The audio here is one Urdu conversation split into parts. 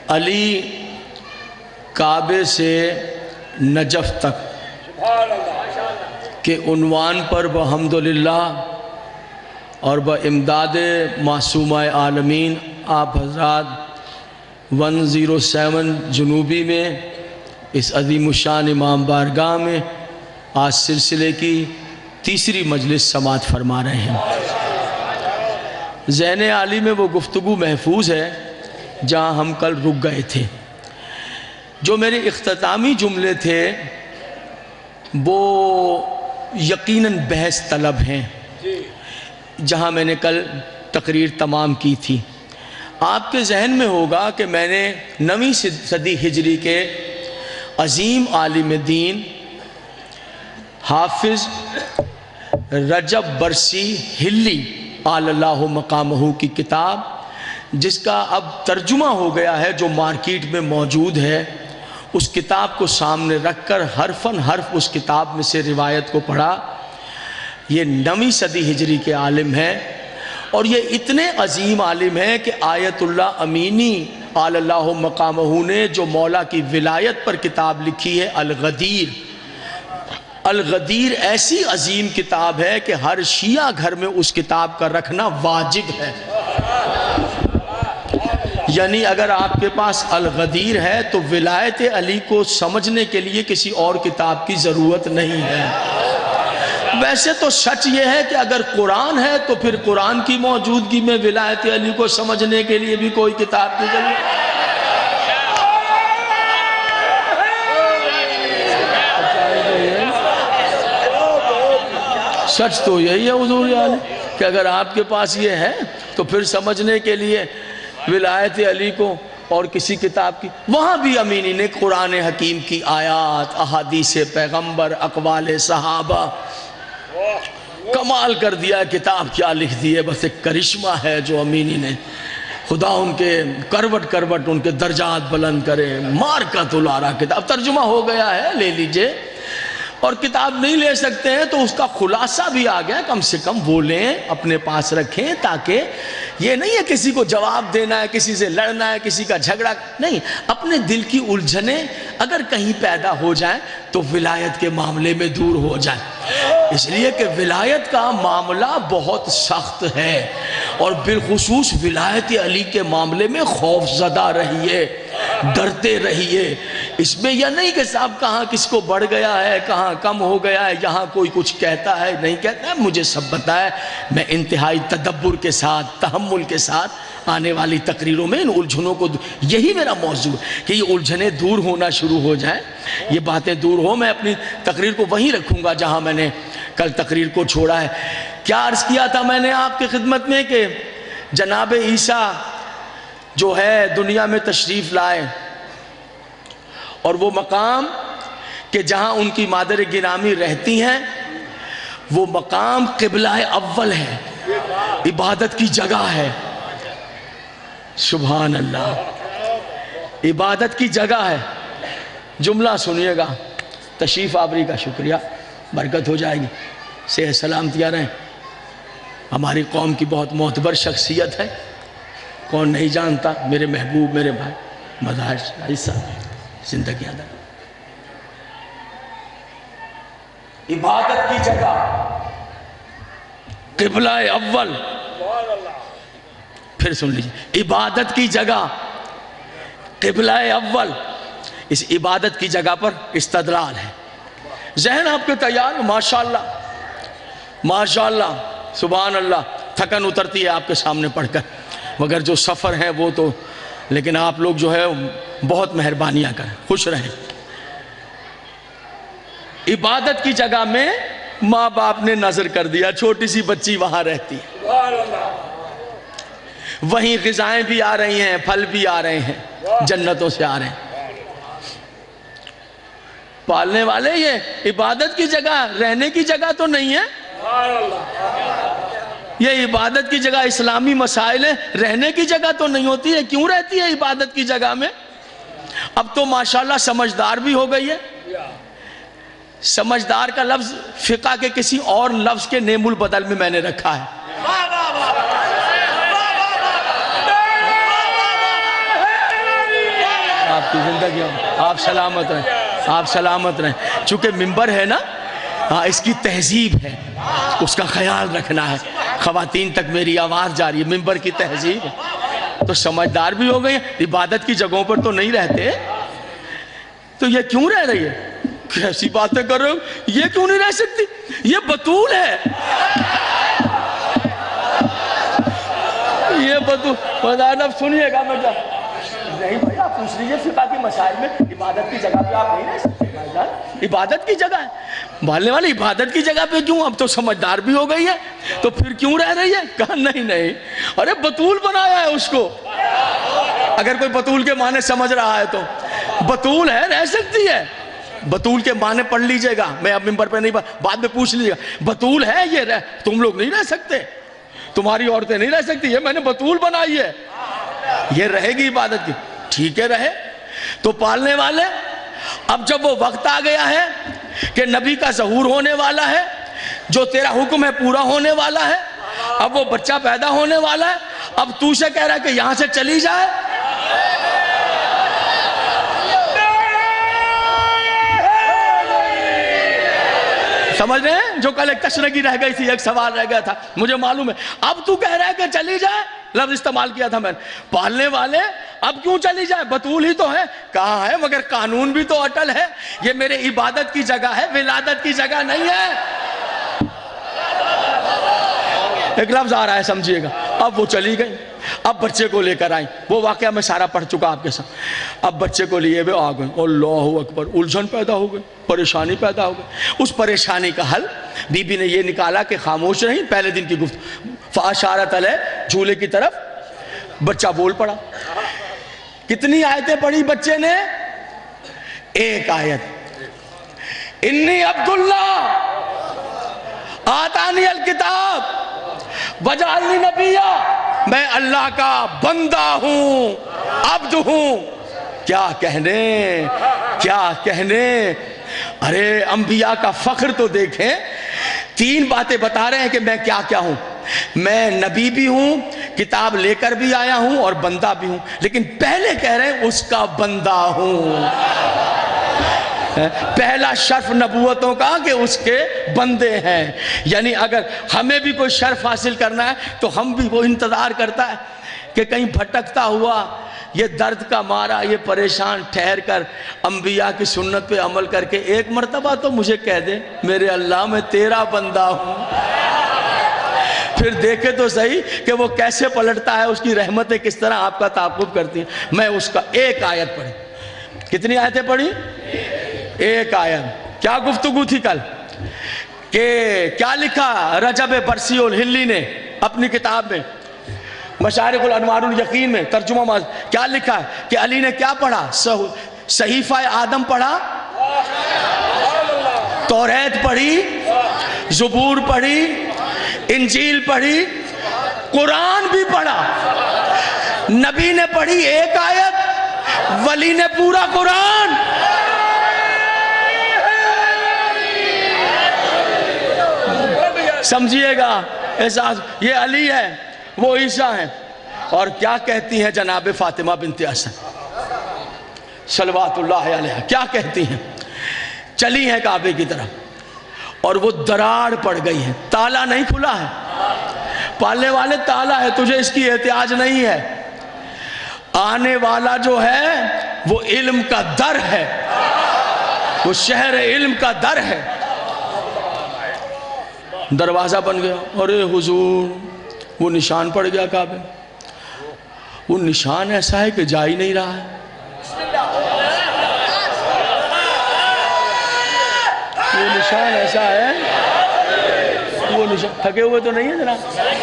علی کعبے سے نجف تک کے عنوان پر بحمدللہ اور بامداد معصومہ عالمین آپ حضرات 107 جنوبی میں اس عظیم الشان امام بارگاہ میں آج سلسلے کی تیسری مجلس سماعت فرما رہے ہیں۔ ذہن عالی میں وہ گفتگو محفوظ ہے جہاں ہم کل رک گئے تھے۔ جو میرے اختتامی جملے تھے وہ یقیناً بحث طلب ہیں، جہاں میں نے کل تقریر تمام کی تھی۔ آپ کے ذہن میں ہوگا کہ میں نے 9ویں صدی ہجری کے عظیم عالم دین حافظ رجب برسی ہلی آل اللہ مقامہ کی کتاب، جس کا اب ترجمہ ہو گیا ہے، جو مارکیٹ میں موجود ہے، اس کتاب کو سامنے رکھ کر حرفاً حرف اس کتاب میں سے روایت کو پڑھا۔ یہ 9ویں صدی ہجری کے عالم ہیں، اور یہ اتنے عظیم عالم ہیں کہ آیت اللہ امینی آل اللہ مقامہ نے جو مولا کی ولایت پر کتاب لکھی ہے الغدیر، الغدیر ایسی عظیم کتاب ہے کہ ہر شیعہ گھر میں اس کتاب کا رکھنا واجب ہے۔ یعنی اگر آپ کے پاس الغدیر ہے تو ولایت علی کو سمجھنے کے لیے کسی اور کتاب کی ضرورت نہیں ہے۔ ویسے تو سچ یہ ہے کہ اگر قرآن ہے تو پھر قرآن کی موجودگی میں ولایت علی کو سمجھنے کے لیے بھی کوئی کتاب کی ضرورت نہیں۔ سچ تو یہی ہے حضور علی کہ اگر آپ کے پاس یہ ہے تو پھر سمجھنے کے لیے ولایت علی کو اور کسی کتاب کی۔ وہاں بھی امینی نے قرآن حکیم کی آیات، احادیث پیغمبر، اقوال صحابہ، کمال کر دیا۔ کتاب کیا لکھ دی ہے، بس ایک کرشمہ ہے جو امینی نے، خدا ان کے کروٹ کروٹ ان کے درجات بلند کرے۔ مارکۃ الارا کتاب ترجمہ ہو گیا ہے، لے لیجئے۔ اور کتاب نہیں لے سکتے ہیں تو اس کا خلاصہ بھی آ گیا، کم سے کم وہ لیں، اپنے پاس رکھیں، تاکہ یہ نہیں ہے کسی کو جواب دینا ہے، کسی سے لڑنا ہے، کسی کا جھگڑا نہیں، اپنے دل کی الجھنیں اگر کہیں پیدا ہو جائیں تو ولایت کے معاملے میں دور ہو جائیں۔ اس لیے کہ ولایت کا معاملہ بہت سخت ہے، اور بالخصوص ولایت علی کے معاملے میں خوف زدہ رہیے، ڈرتے رہیے۔ اس میں یہ نہیں کہ صاحب کہاں کس کو بڑھ گیا ہے، کہاں کم ہو گیا ہے، یہاں کوئی کچھ کہتا ہے نہیں کہتا ہے، مجھے سب پتہ ہے۔ میں انتہائی تدبر کے ساتھ، تحمل کے ساتھ آنے والی تقریروں میں ان الجھنوں کو، یہی میرا موضوع ہے کہ یہ الجھنیں دور ہونا شروع ہو جائیں، یہ باتیں دور ہو۔ میں اپنی تقریر کو وہیں رکھوں گا جہاں میں نے کل تقریر کو چھوڑا ہے۔ کیا عرض کیا تھا میں نے آپ کی خدمت میں کہ جناب عیسیٰ جو ہے دنیا میں تشریف لائے، اور وہ مقام کہ جہاں ان کی مادر گرامی رہتی ہیں، وہ مقام قبلہ اول ہے، عبادت کی جگہ ہے۔ سبحان اللہ، عبادت کی جگہ ہے۔ جملہ سنیے گا، تشریف آوری کا شکریہ، برکت ہو جائے گی، صحت سلامتیاں رہیں۔ ہماری قوم کی بہت معتبر شخصیت ہے، کون نہیں جانتا، میرے محبوب، میرے بھائی مظاہر حصہ زندگی ادا۔ عبادت کی جگہ قبلہ اول، پھر سن لیجیے، عبادت کی جگہ قبلہ اول۔ اس عبادت کی جگہ پر استدلال ہے۔ ذہن آپ کے تیار؟ ماشاءاللہ ماشاءاللہ، سبحان اللہ۔ تھکن اترتی ہے آپ کے سامنے پڑھ کر، مگر جو سفر ہے وہ تو، لیکن آپ لوگ جو ہے بہت مہربانیاں کریں، خوش رہیں۔ عبادت کی جگہ میں ماں باپ نے نظر کر دیا، چھوٹی سی بچی وہاں رہتی ہے، وہیں غذائیں بھی آ رہی ہیں، پھل بھی آ رہے ہیں، جنتوں سے آ رہے ہیں۔ پالنے والے یہ عبادت کی جگہ، رہنے کی جگہ تو نہیں ہے، یہ عبادت کی جگہ اسلامی مسائل ہے، رہنے کی جگہ تو نہیں ہوتی ہے۔ کیوں رہتی ہے عبادت کی جگہ میں؟ اب تو ماشاءاللہ سمجھدار بھی ہو گئی ہے۔ سمجھدار کا لفظ فقہ کے کسی اور لفظ کے نیم البدل میں نے رکھا ہے۔ کی زندگی آپ سلامت رہیں، آپ سلامت رہیں۔ چونکہ ممبر ہے نا، اس کی تہذیب ہے، اس کا خیال رکھنا ہے۔ خواتین تک میری آواز جا رہی ہے، ممبر کی تہذیب ہے۔ تو سمجھدار بھی ہو گئی ہیں، عبادت کی جگہوں پر تو نہیں رہتے، تو یہ کیوں رہ رہی ہے؟ کیسی باتیں کر رہے ہو؟ یہ کیوں نہیں رہ سکتی؟ یہ بطول ہے، یہ بطول۔ خدا سنیے گا، میں نہیں بھائی آپ پوچھ لیجیے فقہ کی مسائل میں عبادت کی جگہ پہ آپ نہیں رہ سکتے بھائی جان، عبادت کی جگہ ہے، بھالنے والے عبادت کی جگہ پہ کیوں؟ اب تو سمجھدار بھی ہو گئی ہے تو پھر کیوں رہ رہی ہے؟ کہا نہیں، ارے بطول بنایا ہے اس کو۔ اگر کوئی بطول کے معنی سمجھ رہا ہے تو بطول ہے، رہ سکتی ہے۔ بطول کے معنی پڑھ لیجئے گا، میں اب ممبر پہ نہیں، بعد میں پوچھ لیجئے گا، بطول ہے یہ، تم لوگ نہیں رہ سکتے، تمہاری عورتیں نہیں رہ سکتی، یہ میں نے بطول بنائی ہے، یہ رہے گی عبادت کی۔ ٹھیک ہے، رہے تو پالنے والے، اب جب وہ وقت آ گیا ہے کہ نبی کا ظہور ہونے والا ہے، جو تیرا حکم ہے پورا ہونے والا ہے، اب وہ بچہ پیدا ہونے والا ہے، اب تو سے کہہ رہا ہے کہ یہاں سے چلی جائے۔ سمجھ رہے ہیں؟ جو کل ایک تشنگی رہ گئی تھی، ایک سوال رہ گیا تھا، مجھے معلوم ہے، اب تو کہہ رہا ہے کہ چلی جائے، لفظ استعمال کیا تھا میں نے۔ پالنے والے اب کیوں چلی جائے؟ بطول ہی تو ہے، کہا ہے مگر قانون بھی تو اٹل ہے، یہ میرے عبادت کی جگہ ہے، ولادت کی جگہ نہیں ہے۔ ایک لفظ آ رہا ہے، سمجھیے گا۔ اب وہ چلی گئی، اب بچے کو لے کر آئیں، وہ واقعہ میں سارا پڑھ چکا آپ کے ساتھ۔ اب بچے کو لیے ہوئے آ گئے، اللہ اکبر، الجھن پیدا ہو گئی، پریشانی پیدا ہو گئی۔ اس پریشانی کا حل بی بی نے یہ نکالا کہ خاموش رہیں، پہلے دن کی گفتگو، فاشارت علیہ، جھولے کی طرف، بچہ بول پڑا۔ کتنی آیتیں پڑھی بچے نے؟ ایک آیت، انی عبداللہ آتانی الکتاب وجعلنی نبیہ، میں اللہ کا بندہ ہوں، عبد ہوں۔ کیا کہنے، کیا کہنے، ارے انبیاء کا فخر تو دیکھیں، تین باتیں بتا رہے ہیں کہ میں کیا کیا ہوں، میں نبی بھی ہوں، کتاب لے کر بھی آیا ہوں اور بندہ بھی ہوں، لیکن پہلے کہہ رہے ہیں اس کا بندہ ہوں۔ پہلا شرف نبوتوں کا کہ اس کے بندے ہیں، یعنی اگر ہمیں بھی کوئی شرف حاصل کرنا ہے تو ہم بھی وہ انتظار کرتا ہے کہ کہیں بھٹکتا ہوا، یہ درد کا مارا، یہ پریشان ٹھہر کر انبیاء کی سنت پہ عمل کر کے ایک مرتبہ تو مجھے کہہ دے میرے اللہ میں تیرا بندہ ہوں، پھر دیکھے تو صحیح کہ وہ کیسے پلٹتا ہے، اس کی رحمتیں کس طرح آپ کا تعاقب کرتی ہیں۔ میں اس کا ایک آیت پڑھی۔ کتنی آیتیں پڑھی؟ ایک آیت۔ کیا گفتگو تھی کل کہ کیا لکھا رجب برسی الہلی نے اپنی کتاب میں مشارق الانوار الیقین میں ترجمہ کیا لکھا ہے کہ علی نے کیا پڑھا؟ صحیفہ آدم پڑھا، توریت پڑھی، زبور پڑھی، انجیل پڑھی، قرآن بھی پڑھا۔ نبی نے پڑھی ایک آیت، ولی نے پورا قرآن۔ سمجھئے گا احساس، یہ علی ہے، وہ عیسیٰ ہیں۔ اور کیا کہتی ہیں جناب فاطمہ بنت حسن صلوات اللہ علیہ، کیا کہتی ہیں؟ چلی ہیں کعبے کی طرف اور وہ دراڑ پڑ گئی ہے، تالا نہیں کھلا ہے، پالنے والے تالا ہے، تجھے اس کی احتیاج نہیں ہے، آنے والا جو ہے وہ علم کا در ہے، وہ شہر علم کا در ہے۔ دروازہ بن گیا، ارے حضور وہ نشان پڑ گیا کعبے، وہ نشان ایسا ہے کہ جا ہی نہیں رہا ہے، وہ نشان ایسا ہے، وہ نشان تھکے ہوئے تو نہیں ہے ذرا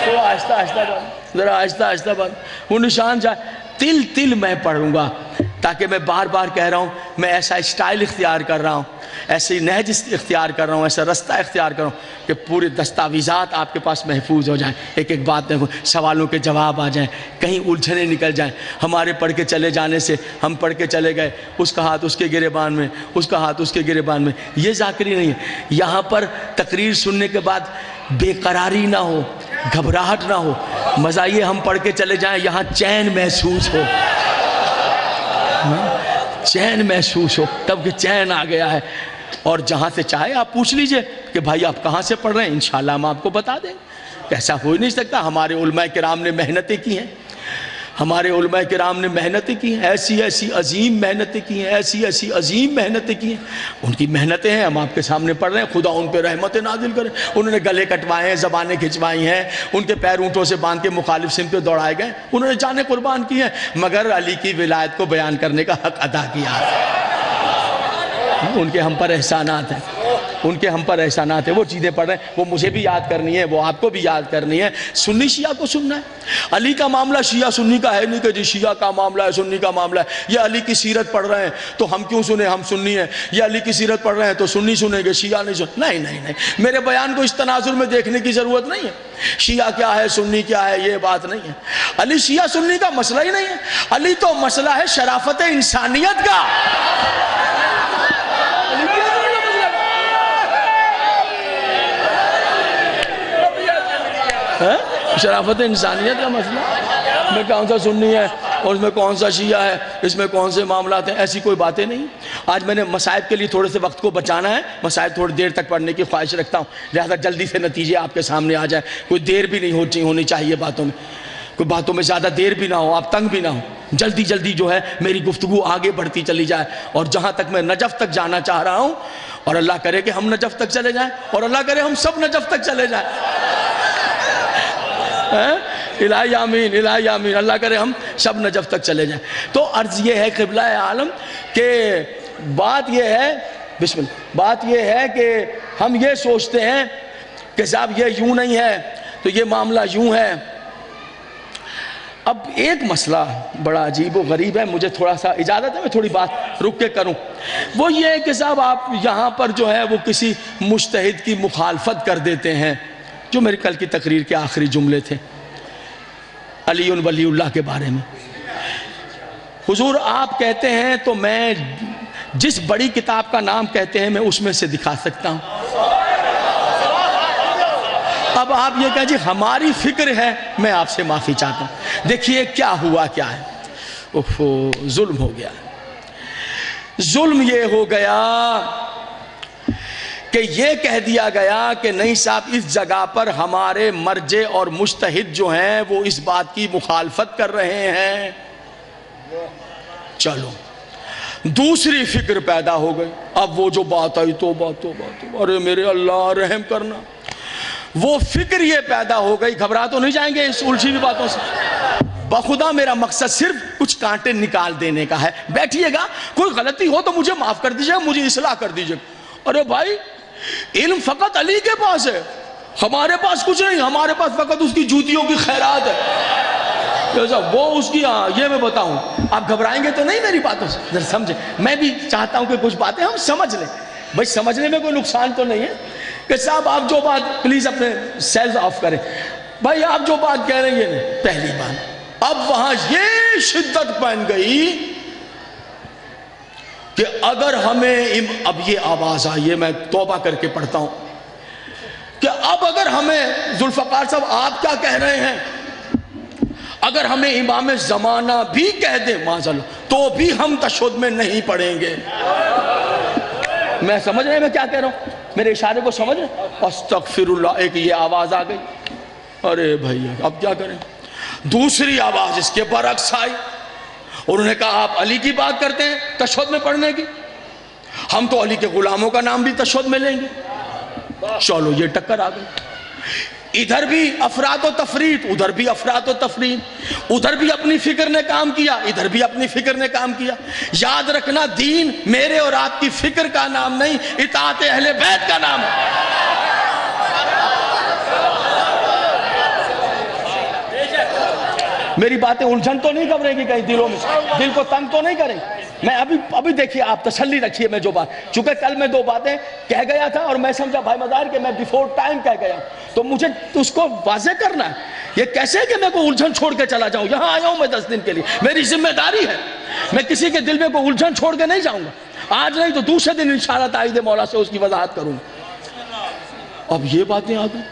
تو آہستہ آہستہ بات، ذرا آہستہ آہستہ بات، وہ نشان جائے، تل تل میں پڑھوں گا، تاکہ میں بار بار کہہ رہا ہوں میں ایسا اسٹائل اختیار کر رہا ہوں، ایسی نہج اختیار کر رہا ہوں، ایسا رستہ اختیار کر رہا ہوں کہ پورے دستاویزات آپ کے پاس محفوظ ہو جائیں، ایک ایک بات دیکھو، سوالوں کے جواب آ جائیں، کہیں الجھنے نکل جائیں، ہمارے پڑھ کے چلے جانے سے ہم پڑھ کے چلے گئے، اس کا ہاتھ اس کے گریبان میں، اس کا ہاتھ اس کے گریبان میں، یہ ذاکری نہیں ہے۔ یہاں پر تقریر سننے کے بعد بے قراری نہ ہو، گھبراہٹ نہ ہو، مزہ یہ ہم پڑھ کے چلے جائیں، یہاں چین محسوس ہو، چین محسوس ہو، تب کہ چین آ گیا ہے. اور جہاں سے چاہے آپ پوچھ لیجئے کہ بھائی آپ کہاں سے پڑھ رہے ہیں، انشاءاللہ ہم آپ کو بتا دیں. ایسا ہو ہی نہیں سکتا. ہمارے علماء کرام نے محنتیں کی ہیں، ہمارے علماء کرام نے محنتیں کی ہیں، ایسی ایسی عظیم محنتیں کی ہیں، ایسی ایسی عظیم محنتیں کی ہیں. ان کی محنتیں ہیں، ہم آپ کے سامنے پڑھ رہے ہیں. خدا ان پہ رحمت نازل کرے. انہوں نے گلے کٹوائے ہیں، زبانیں کھچوائی ہیں، ان کے پیر اونٹوں سے باندھ کے مخالف سمت پہ دوڑائے گئے، انہوں نے جانیں قربان کی ہیں، مگر علی کی ولایت کو بیان کرنے کا حق ادا کیا. ان کے ہم پر احسانات ہیں، ان کے ہم پر احسانات ہیں. وہ چیزیں پڑھ رہے ہیں، وہ مجھے بھی یاد کرنی ہے، وہ آپ کو بھی یاد کرنی ہے. سنی شیعہ کو سننا ہے. علی کا معاملہ شیعہ سنی کا ہے نہیں کہ جی شیعہ کا معاملہ ہے، سنی کا معاملہ ہے. یہ علی کی سیرت پڑھ رہے ہیں تو ہم کیوں سنیں، ہم سنی ہیں. یہ علی کی سیرت پڑھ رہے ہیں تو سنی سنیں گے، شیعہ نہیں سنیں. نہیں نہیں نہیں، میرے بیان کو اس تناظر میں دیکھنے کی ضرورت نہیں ہے. شیعہ کیا ہے، سنی کیا ہے، یہ بات نہیں ہے. علی شیعہ سنی کا مسئلہ ہی نہیں ہے. علی تو مسئلہ ہے شرافت انسانیت کا. شرافت انسانیت کا مسئلہ میں کون سا سنی ہے اور اس میں کون سا شیعہ ہے، اس میں کون سے معاملات ہیں، ایسی کوئی باتیں نہیں. آج میں نے مسائب کے لیے تھوڑے سے وقت کو بچانا ہے، مسائب تھوڑی دیر تک پڑھنے کی خواہش رکھتا ہوں، لہذا جلدی سے نتیجے آپ کے سامنے آ جائے. کوئی دیر بھی نہیں ہونی چاہیے باتوں میں، کوئی باتوں میں زیادہ دیر بھی نہ ہو، آپ تنگ بھی نہ ہو. جلدی جلدی جو ہے میری گفتگو آگے بڑھتی چلی جائے. اور جہاں تک میں نجف تک جانا چاہ رہا ہوں، اور اللہ کرے کہ ہم نجف تک چلے جائیں، اور اللہ کرے ہم سب نجف تک چلے جائیں. الہی آمین، الہی آمین. اللہ کرے ہم سب نجف تک چلے جائیں. تو عرض یہ ہے قبلہ عالم کہ بات یہ ہے، بسم اللہ، بات یہ ہے کہ ہم یہ سوچتے ہیں کہ صاحب یہ یوں نہیں ہے تو یہ معاملہ یوں ہے. اب ایک مسئلہ بڑا عجیب و غریب ہے، مجھے تھوڑا سا اجازت ہے میں تھوڑی بات رک کے کروں. وہ یہ ہے کہ صاحب آپ یہاں پر جو ہے وہ کسی مجتہد کی مخالفت کر دیتے ہیں، جو میری کل کی تقریر کے آخری جملے تھے علی ولی اللہ کے بارے میں. حضور آپ کہتے ہیں تو میں جس بڑی کتاب کا نام کہتے ہیں میں اس میں سے دکھا سکتا ہوں. اب آپ یہ کہیں جی ہماری فکر ہے، میں آپ سے معافی چاہتا ہوں. دیکھیے کیا ہوا کیا ہے. اوہو، ظلم ہو گیا. ظلم یہ ہو گیا کہ یہ کہہ دیا گیا کہ نہیں صاحب اس جگہ پر ہمارے مرجع اور مجتہد جو ہیں وہ اس بات کی مخالفت کر رہے ہیں. چلو دوسری فکر پیدا ہو گئی. اب وہ جو بات آئی توبہ توبہ توبہ، ارے میرے اللہ رحم کرنا. وہ فکر یہ پیدا ہو گئی. گھبرا تو نہیں جائیں گے اس الجھی ہوئی باتوں سے؟ بخدا میرا مقصد صرف کچھ کانٹے نکال دینے کا ہے. بیٹھیے گا، کوئی غلطی ہو تو مجھے معاف کر دیجئے، مجھے اصلاح کر دیجئے. ارے بھائی علم فقط علی کے پاس ہے، ہمارے پاس کچھ نہیں. ہمارے پاس فقط اس کی جوتیوں کی خیرات ہے. وہ اس کی یہ میں بتاؤں، آپ گھبرائیں گے تو نہیں میری باتوں سے؟ ذرا سمجھیں، میں بھی چاہتا ہوں کہ کچھ باتیں ہم سمجھ لیں. بھائی سمجھنے میں کوئی نقصان تو نہیں ہے کہ صاحب آپ جو بات، پلیز اپنے سیلز آف کریں. بھائی آپ جو بات کہہ رہے ہیں پہلی بات. اب وہاں یہ شدت بن گئی کہ اگر ہمیں، اب یہ آواز آئی ہے، میں توبہ کر کے پڑھتا ہوں کہ اب اگر ہمیں ذوالفقار صاحب آپ کیا کہہ رہے ہیں، اگر ہمیں امام زمانہ بھی کہہ دیں معاذاللہ تو بھی ہم تشہد میں نہیں پڑھیں گے. میں سمجھ رہے ہیں میں کیا کہہ رہا ہوں؟ میرے اشارے کو سمجھ رہے ہیں؟ استغفر اللہ. ایک یہ آواز آ گئی، ارے بھائی اب کیا کریں. دوسری آواز اس کے برعکس آئی، انہوں نے کہا آپ علی کی بات کرتے ہیں تشہد میں پڑھنے کی، ہم تو علی کے غلاموں کا نام بھی تشہد میں لیں گے. چلو یہ ٹکر آ گئی. ادھر بھی افراد و تفرید، ادھر بھی افراد و تفرید. ادھر بھی اپنی فکر نے کام کیا، ادھر بھی اپنی فکر نے کام کیا. یاد رکھنا دین میرے اور آپ کی فکر کا نام نہیں، اطاعت اہل بیت کا نام ہے. میری باتیں الجھن تو نہیں گھبریں گی کہیں دلوں میں، دل کو تنگ تو نہیں کریں. میں ابھی دیکھیے آپ تسلی رکھیے. میں جو بات، چونکہ کل میں دو باتیں کہہ گیا تھا اور میں سمجھا بھائی مظاہر کہ میں بیفور ٹائم کہہ گیا، تو مجھے اس کو واضح کرنا ہے. یہ کیسے کہ میں کوئی الجھن چھوڑ کے چلا جاؤں؟ یہاں آیا ہوں میں 10 دن کے لیے، میری ذمہ داری ہے. میں کسی کے دل میں کوئی الجھن چھوڑ کے نہیں جاؤں گا. آج نہیں تو دوسرے دن انشاءاللہ تعاید مولا سے اس کی وضاحت کروں گا. اب یہ باتیں آ گئی.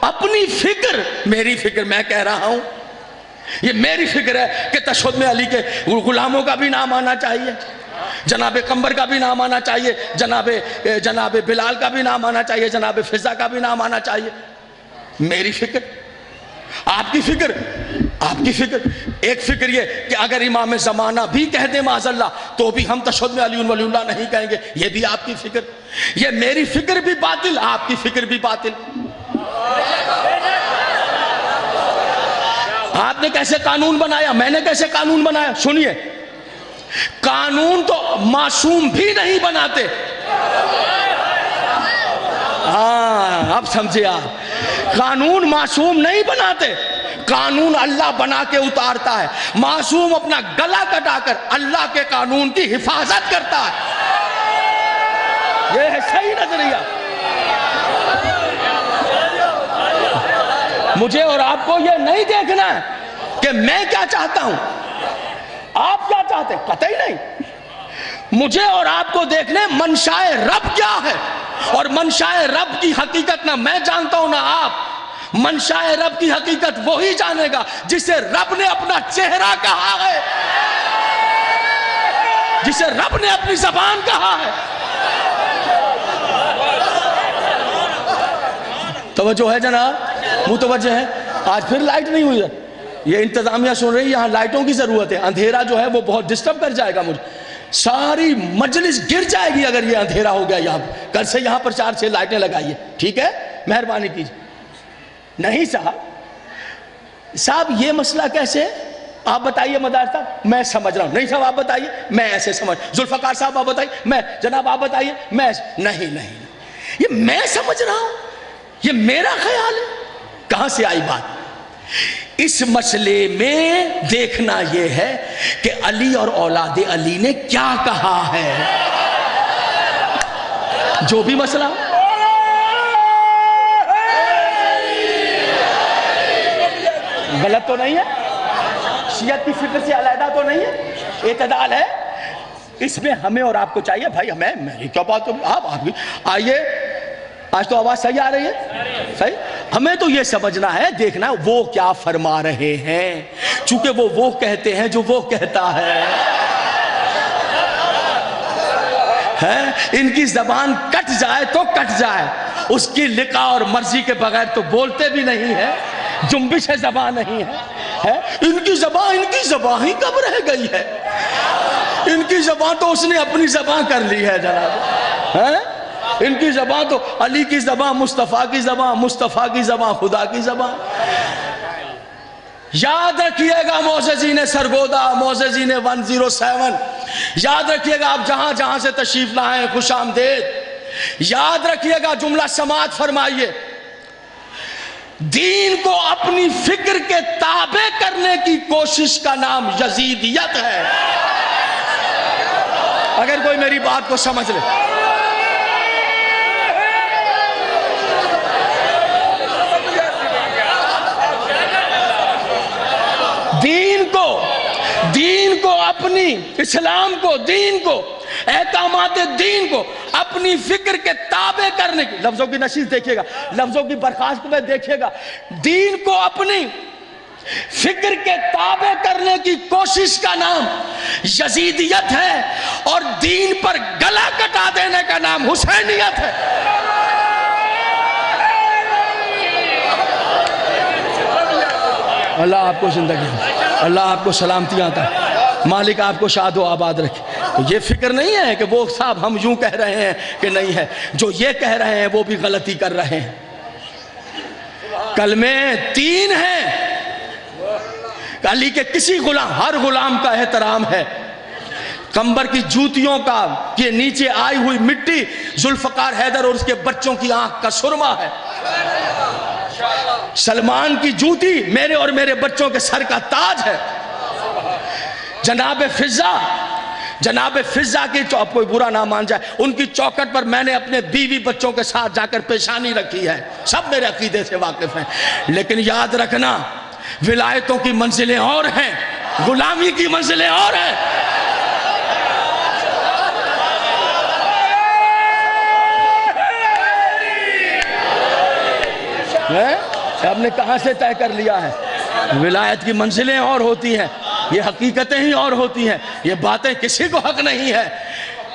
اپنی فکر، میری فکر، میں کہہ رہا ہوں یہ میری فکر ہے کہ تشہد میں علی کے غلاموں کا بھی نام آنا چاہیے. جناب قمبر کا بھی نام آنا چاہیے، جناب بلال کا بھی نام آنا چاہیے، جناب فضا کا بھی نام آنا چاہیے۔ میری فکر، آپ کی فکر، ایک فکر یہ کہ اگر امام زمانہ بھی کہہ دیں معاذ اللہ تو بھی ہم تشہد میں علی ولی اللہ نہیں کہیں گے، یہ بھی آپ کی فکر۔ یہ میری فکر بھی باطل، آپ کی فکر بھی باطل۔ آپ نے کیسے قانون بنایا، میں نے کیسے قانون بنایا؟ سنیے، قانون تو معصوم بھی نہیں بناتے۔ ہاں اب سمجھے آپ، قانون معصوم نہیں بناتے، قانون اللہ بنا کے اتارتا ہے۔ معصوم اپنا گلا کٹا کر اللہ کے قانون کی حفاظت کرتا ہے۔ یہ ہے صحیح نظریہ۔ مجھے اور آپ کو یہ نہیں دیکھنا ہے کہ میں کیا چاہتا ہوں، آپ کیا چاہتے ہیں، قطعی نہیں۔ مجھے اور آپ کو دیکھنے منشاء رب کیا ہے، اور منشاء رب کی حقیقت نہ میں جانتا ہوں نہ آپ۔ منشاء رب کی حقیقت وہی جانے گا جسے رب نے اپنا چہرہ کہا ہے، جسے رب نے اپنی زبان کہا ہے۔ توجہ ہے جناب، متوجہ ہے؟ آج پھر لائٹ نہیں ہوئی ہے، یہ انتظامیہ سن رہی ہے، یہاں لائٹوں کی ضرورت ہے۔ اندھیرا جو ہے وہ بہت ڈسٹرب کر جائے گا مجھے، ساری مجلس گر جائے گی اگر یہ اندھیرا ہو گیا یہاں پر۔ کل سے یہاں پر 4-6 لائٹیں لگائیے، ٹھیک ہے؟ مہربانی کیجیے۔ نہیں صاحب یہ مسئلہ کیسے، آپ بتائیے مدار صاحب، میں سمجھ رہا ہوں۔ نہیں صاحب آپ بتائیے، میں ایسے سمجھ۔ ذوالفقار صاحب آپ بتائیے، میں جناب آپ بتائیے، میں نہیں، یہ میں سمجھ رہا ہوں، یہ میرا خیال ہے۔ کہاں سے آئی بات؟ اس مسئلے میں دیکھنا یہ ہے کہ علی اور اولاد علی نے کیا کہا ہے۔ جو بھی مسئلہ غلط تو نہیں ہے، شیعت کی فکر سے علیحدہ تو نہیں ہے، اعتدال ہے۔ اس میں ہمیں اور آپ کو چاہیے بھائی، میری کیا بات ہوگی، آپ آئیے، آج تو آواز صحیح آ رہی ہے، صحیح۔ ہمیں تو یہ سمجھنا ہے، دیکھنا وہ کیا فرما رہے ہیں، چونکہ وہ کہتے ہیں جو وہ کہتا ہے۔ ان کی زبان کٹ جائے تو کٹ جائے، اس کی لقا اور مرضی کے بغیر تو بولتے بھی نہیں ہے، جنبش زبان نہیں ہے۔ ان کی زبان ہی کب رہ گئی ہے، ان کی زبان تو اس نے اپنی زبان کر لی ہے جناب۔ ان کی زبان تو علی کی زبان، مصطفیٰ کی زبان، مصطفیٰ کی زبان خدا کی زبان۔ یاد رکھیے گا معززین سرگودا، معززین 107، یاد رکھیے گا آپ جہاں جہاں سے تشریف لائیں، خوش آمدید۔ یاد رکھیے گا، جملہ سماعت فرمائیے، دین کو اپنی فکر کے تابع کرنے کی کوشش کا نام یزیدیت ہے۔ اگر کوئی میری بات کو سمجھ لے، دین کو اپنی اسلام کو، دین کو، احکامات دین کو اپنی فکر کے تابع کرنے کی، لفظوں کی نشیز دیکھیے گا، لفظوں کی برخاست میں دیکھیے گا، دین کو اپنی فکر کے تابع کرنے کی کوشش کا نام یزیدیت ہے، اور دین پر گلا کٹا دینے کا نام حسینیت ہے۔ اللہ آپ کو زندگی دے، اللہ آپ کو سلامتیاں عطا، مالک آپ کو شاد و آباد رکھے۔ تو یہ فکر نہیں ہے کہ وہ صاحب ہم یوں کہہ رہے ہیں کہ نہیں ہے، جو یہ کہہ رہے ہیں وہ بھی غلطی کر رہے ہیں۔ کلمے 3 ہیں، علی کے کسی غلام، ہر غلام کا احترام ہے۔ قمبر کی جوتیوں کا یہ نیچے آئی ہوئی مٹی ذوالفقار حیدر اور اس کے بچوں کی آنکھ کا سرما ہے۔ سلمان کی جوتی میرے اور میرے بچوں کے سر کا تاج ہے۔ جناب فضا کی، آپ کوئی برا نہ مان جائے، ان کی چوکٹ پر میں نے اپنے بیوی بچوں کے ساتھ جا کر پیشانی رکھی ہے، سب میرے عقیدے سے واقف ہیں۔ لیکن یاد رکھنا، ولایتوں کی منزلیں اور ہیں، غلامی کی منزلیں اور ہیں۔ آپ نے کہاں سے طے کر لیا ہے؟ ولایت کی منزلیں اور ہوتی ہیں، یہ حقیقتیں ہی اور ہوتی ہیں، یہ باتیں کسی کو حق نہیں ہے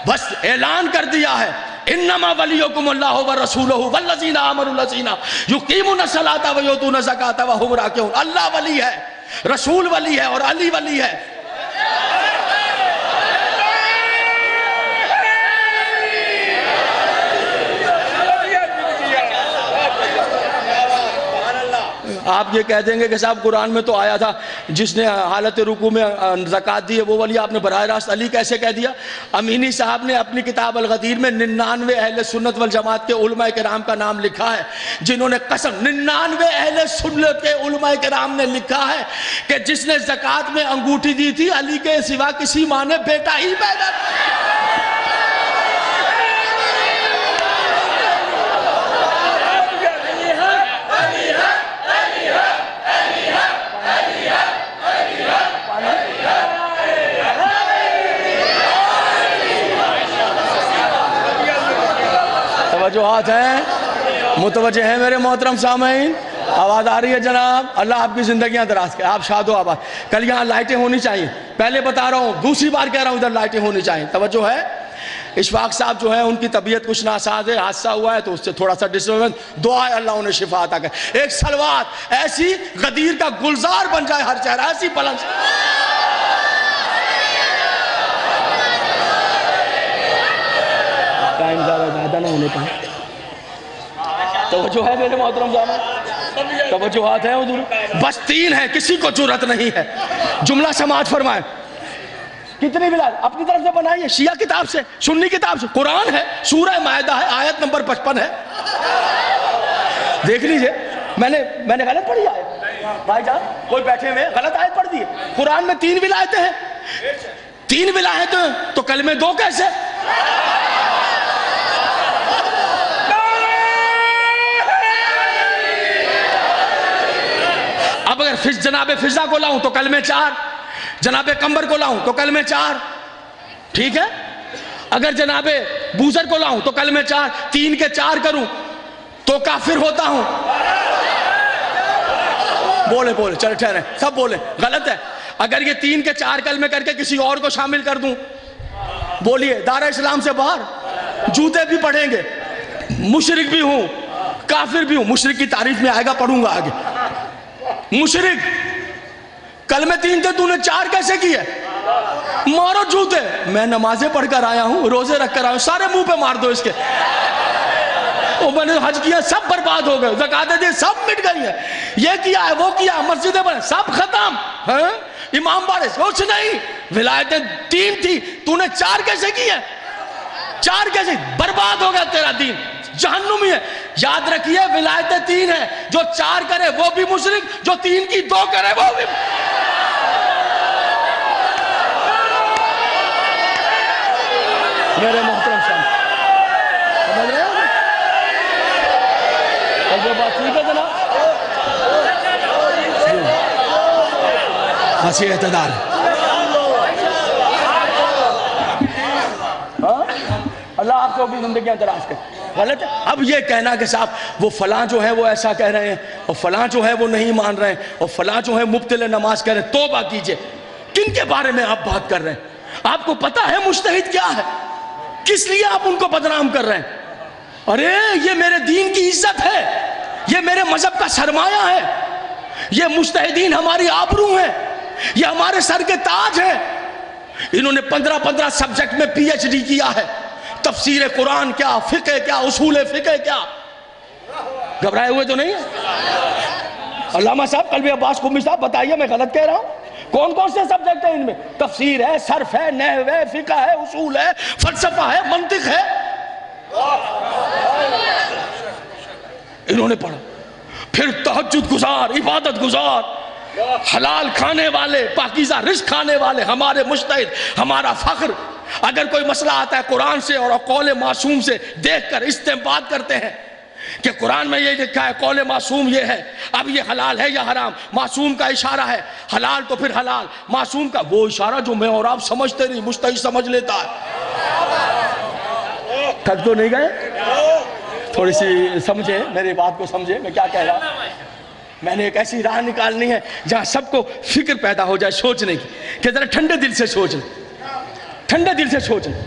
بس اعلان کر دیا ہے انما ولیکم اللہ ورسولہ والذین آمنوا الذین یقیمون الصلاۃ ویؤتون الزکاۃ وہم راکعون. اللہ ولی ہے، رسول ولی ہے اور علی ولی ہے. آپ یہ کہہ دیں گے کہ صاحب قرآن میں تو آیا تھا جس نے حالت رکوع میں زکوٰۃ دی ہے وہ ولی، آپ نے براہ راست علی کیسے کہہ دیا؟ امینی صاحب نے اپنی کتاب الغدیر میں 99 اہل سنت والجماعت کے علماء کرام کا نام لکھا ہے، جنہوں نے قسم 99 اہل سنت کے علماء کرام نے لکھا ہے کہ جس نے زکوٰۃ میں انگوٹھی دی تھی علی کے سوا کسی ماں نے بیٹا ہی پیدا کیا. توجہات ہیں، متوجہ ہیں میرے محترم سامعین؟ آواز آ رہی ہے جناب؟ اللہ آپ کی زندگیاں دراز کرے، آپ شاد و آباد. کل یہاں لائٹیں ہونی چاہیے، پہلے بتا رہا ہوں، دوسری بار کہہ رہا ہوں ادھر لائٹیں ہونی چاہیے. توجہ ہے؟ اشفاق صاحب جو ہیں ان کی طبیعت کچھ ناساز ہے، حادثہ ہوا ہے تو اس سے تھوڑا سا ڈسٹربنس، دعا ہے اللہ انہیں شفا عطا کرے. ایک صلوات ایسی غدیر کا گلزار بن جائے ہر چہرہ، ایسی بلند. ٹائم زیادہ نہ ہونے پائے. توجہ ہے میرے محترم صاحب؟ توجہات ہیں حضور؟ بس 3 ہیں، کسی کو جرأت نہیں ہے. جملہ سماعت فرمائیں. کتنی ولایت اپنی طرف سے بنائیے، شیعہ کتاب سے، سنی کتاب سے. قرآن ہے، سورہ مائدہ ہے، آیت نمبر 55 ہے. دیکھ لیجئے. میں نے غلط پڑھی آیت؟ بھائی جان کوئی بیٹھے ہوئے غلط آیت پڑھ دی ہے. قرآن میں 3 ولایتیں ہیں. 3 ولایتیں تو کلمے 2 کیسے؟ اب اگر جناب فضا کو لاؤں تو کلمے 4، جناب قمر کو لاؤں تو کلمے 4. ٹھیک ہے؟ اگر جناب بوزر کو لاؤں تو کلمے 4. 3 کے 4 کروں تو کافر ہوتا ہوں. بولے چلے ٹھہرے، سب بولے. غلط ہے. اگر یہ 3 کے 4 کلمے کر کے کسی اور کو شامل کر دوں، بولیے دار اسلام سے باہر، جوتے بھی پڑھیں گے، مشرک بھی ہوں، کافر بھی ہوں. مشرک کی تعریف میں آئے گا، پڑھوں گا آگے. مشرک کلمے 3 تھے، تو نے 4 کیسے کیے؟ مارو جوتے. میں نمازیں پڑھ کر آیا ہوں، روزے رکھ کر آیا ہوں، سارے منہ پہ مار دو اس کے. میں نے حج کیا، سب برباد ہو گئے. زکاتیں دی، سب مٹ گئی ہیں. یہ کیا ہے، وہ کیا، مسجدیں بنے، سب ختم. امام بارش کچھ نہیں. ولایتیں 3 تھی، تو نے 4 کیسے کی ہیں؟ 4 کیسے؟ برباد ہو گیا تیرا دین، جہنمی ہے. یاد رکھیے ولایتیں 3 ہیں، جو 4 کرے وہ بھی مشرک، جو 3 کی 2 کرے وہ بھی. میرے محترم صاحب سمجھ رہے ہیں؟ جو بات ٹھیک ہے جناب؟ ہنسی اعتدال. اللہ آپ کو بھی زندگیاں دراز کرے. غلط ہے. اب یہ کہنا کہ صاحب وہ فلاں جو ہے وہ ایسا کہہ رہے ہیں اور فلاں جو ہے وہ نہیں مان رہے ہیں اور فلاں جو ہے مبتل نماز کہہ رہے ہیں، توبہ کیجئے. کن کے بارے میں آپ بات کر رہے ہیں؟ آپ کو پتا ہے مجتہد کیا ہے؟ کس لیے آپ ان کو بدنام کر رہے ہیں؟ ارے یہ میرے دین کی عزت ہے، یہ میرے مذہب کا سرمایہ ہے، یہ مجتہدین ہماری آبرو ہیں، یہ ہمارے سر کے تاج ہیں. انہوں نے 15 سبجیکٹ میں پی ایچ ڈی کیا ہے. تفسیر قرآن کیا، فقہ کیا، اصول فقہ کیا. گھبرائے ہوئے تو نہیں ہیں؟ علامہ صاحب قلبی عباس قمی صاحب بتائیے میں غلط کہہ رہا ہوں؟ کون سے سبجیکٹ ہیں ان میں؟ تفسیر ہے، صرف ہے، نحو ہے، فقہ ہے، اصول ہے، فلسفہ ہے، منطق ہے. انہوں نے پڑھا. پھر تہجد گزار، عبادت گزار، حلال کھانے والے، پاکیزہ رزق کھانے والے، ہمارے مجتہد، ہمارا فخر. اگر کوئی مسئلہ آتا ہے قرآن سے اور قول معصوم سے دیکھ کر استنباط کرتے ہیں کہ قرآن میں یہ لکھا ہے، قول معصوم یہ ہے، اب یہ حلال ہے یا حرام. معصوم کا اشارہ ہے، حلال تو پھر حلال. معصوم کا وہ اشارہ جو میں اور آپ سمجھتے نہیں، مجتہد سمجھ لیتا ہے. تھک تو نہیں گئے؟ تھوڑی سی سمجھے میری بات کو، سمجھے میں کیا کہہ رہا ہوں. میں نے ایک ایسی راہ نکالنی ہے جہاں سب کو فکر پیدا ہو جائے سوچنے کی، کہ ذرا ٹھنڈے دل سے سوچ لیں، ٹھنڈے دل سے سوچ لیں.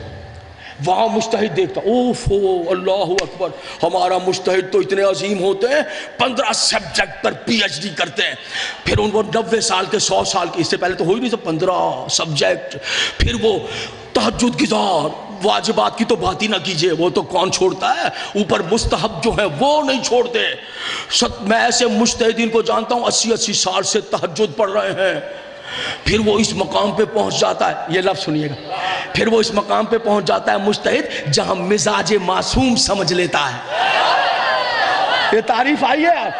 وہاں مجتہد دیکھتا، اوف اللہ اکبر، ہمارا مجتہد تو اتنے عظیم ہوتے ہیں 15 سبجیکٹ پر پی ایچ ڈی کرتے ہیں، پھر ان کو 90 سال کے 100 سال کے، اس سے پہلے تو ہوئی نہیں سب 15 سبجیکٹ، پھر وہ تہجد گزار، واجبات کی تو بات ہی نہ کیجئے، وہ تو کون چھوڑتا ہے، اوپر مستحب جو ہے وہ نہیں چھوڑتے۔ میں ایسے مجتہدین کو جانتا ہوں 80 سال سے تہجد پڑھ رہے ہیں، پھر وہ اس مقام پہ پہنچ جاتا ہے، یہ لفظ سنیے گا، پھر وہ اس مقام پہ پہنچ جاتا ہے مجتہد جہاں مزاج معصوم سمجھ لیتا ہے۔ یہ تعریف آئی ہے،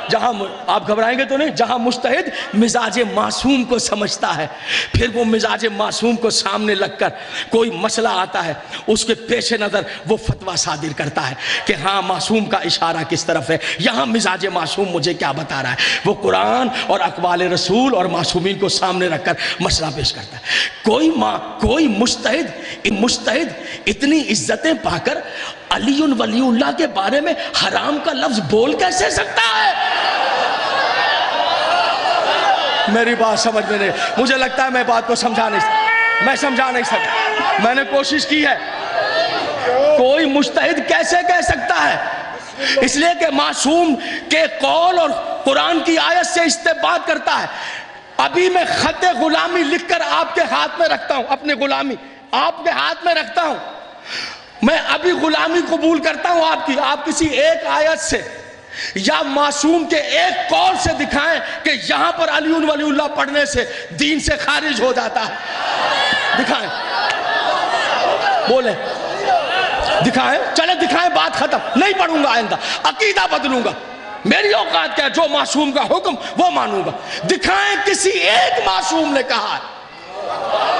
جہاں آپ گھبرائیں گے تو نہیں، جہاں مجتہد مزاج معصوم کو سمجھتا ہے، پھر وہ مزاج معصوم کو سامنے لگ کر کوئی مسئلہ آتا ہے، اس کے پیش نظر وہ فتویٰ صادر کرتا ہے کہ ہاں معصوم کا اشارہ کس طرف ہے، یہاں مزاج معصوم مجھے کیا بتا رہا ہے، وہ قرآن اور اقوال رسول اور معصومین کو سامنے رکھ کر مسئلہ پیش کرتا ہے۔ کوئی مجتہد اتنی عزتیں پا کر علی ولی اللہ کے بارے میں حرام کا لفظ بول کیسے سکتا ہے؟ میری بات سمجھ میں نہیں، مجھے لگتا ہے میں بات کو سمجھا نہیں سکتا، میں نے کوشش کی ہے۔ کوئی مجتہد کیسے کہہ سکتا ہے؟ اس لیے کہ معصوم کے قول اور قرآن کی آیت سے استنباط کرتا ہے۔ ابھی میں خط غلامی لکھ کر آپ کے ہاتھ میں رکھتا ہوں، اپنی غلامی آپ کے ہاتھ میں رکھتا ہوں، میں ابھی غلامی قبول کرتا ہوں آپ کی، آپ کسی ایک آیت سے یا معصوم کے ایک قول سے دکھائیں کہ یہاں پر علی ولی اللہ پڑھنے سے دین سے خارج ہو جاتا ہے، دکھائیں، بولیں، دکھائیں، چلیں دکھائیں، بات ختم، نہیں پڑھوں گا آئندہ، عقیدہ بدلوں گا، میری اوقات کیا، جو معصوم کا حکم وہ مانوں گا، دکھائیں کسی ایک معصوم نے کہا ہے۔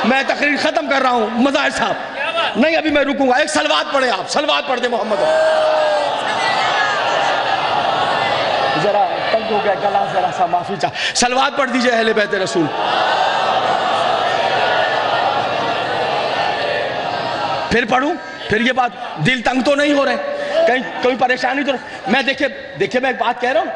میں تقریر ختم کر رہا ہوں مظاہر صاحب، نہیں ابھی میں رکوں گا، ایک صلوات پڑھیں، آپ صلوات پڑھ دیں محمد، ذرا تنگ ہو گیا گلا، ذرا سا معافی چاہ، صلوات پڑھ دیجئے اہل بیت رسول۔ پھر پڑھوں، پھر یہ بات دل تنگ تو نہیں ہو رہے، کہیں کوئی پریشانی تو نہیں، میں دیکھیں میں ایک بات کہہ رہا ہوں،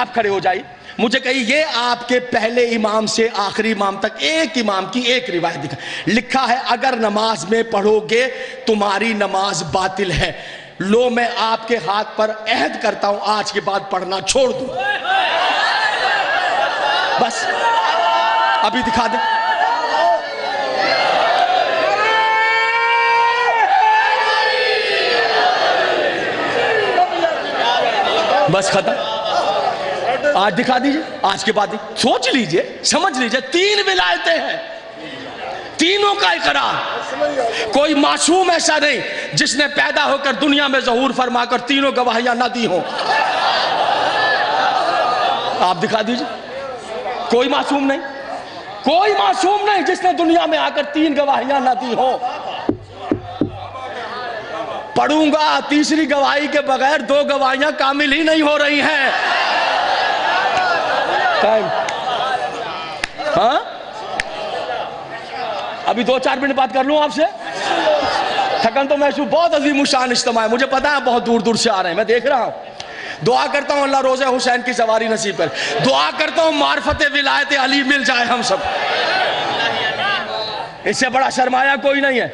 آپ کھڑے ہو جائیے، مجھے کہیے یہ آپ کے پہلے امام سے آخری امام تک ایک امام کی ایک روایت دکھا، لکھا ہے اگر نماز میں پڑھو گے تمہاری نماز باطل ہے، لو میں آپ کے ہاتھ پر عہد کرتا ہوں آج کے بعد پڑھنا چھوڑ دوں، بس ابھی دکھا دیں، بس ختم، آج دکھا دیجئے، آج کے بعد سوچ لیجئے، سمجھ لیجئے، 3 ولایتیں ہیں، تینوں کا اقرار، کوئی معصوم ایسا نہیں جس نے پیدا ہو کر دنیا میں ظہور فرما کر تینوں گواہیاں نہ دی ہوں، آپ دکھا دیجئے، کوئی معصوم نہیں جس نے دنیا میں آ کر 3 گواہیاں نہ دی ہوں۔ پڑھوں گا، تیسری گواہی کے بغیر 2 گواہیاں کامل ہی نہیں ہو رہی ہیں، ہاں ابھی 2-4 منٹ بات کر لوں آپ سے، تھکن تو محسوس، بہت عظیم الشان اجتماع ہے، مجھے پتا ہے بہت دور دور سے آ رہے ہیں، میں دیکھ رہا ہوں، دعا کرتا ہوں اللہ روزہ حسین کی سواری نصیب کر، دعا کرتا ہوں معرفت ولایت علی مل جائے ہم سب، اس سے بڑا سرمایہ کوئی نہیں ہے۔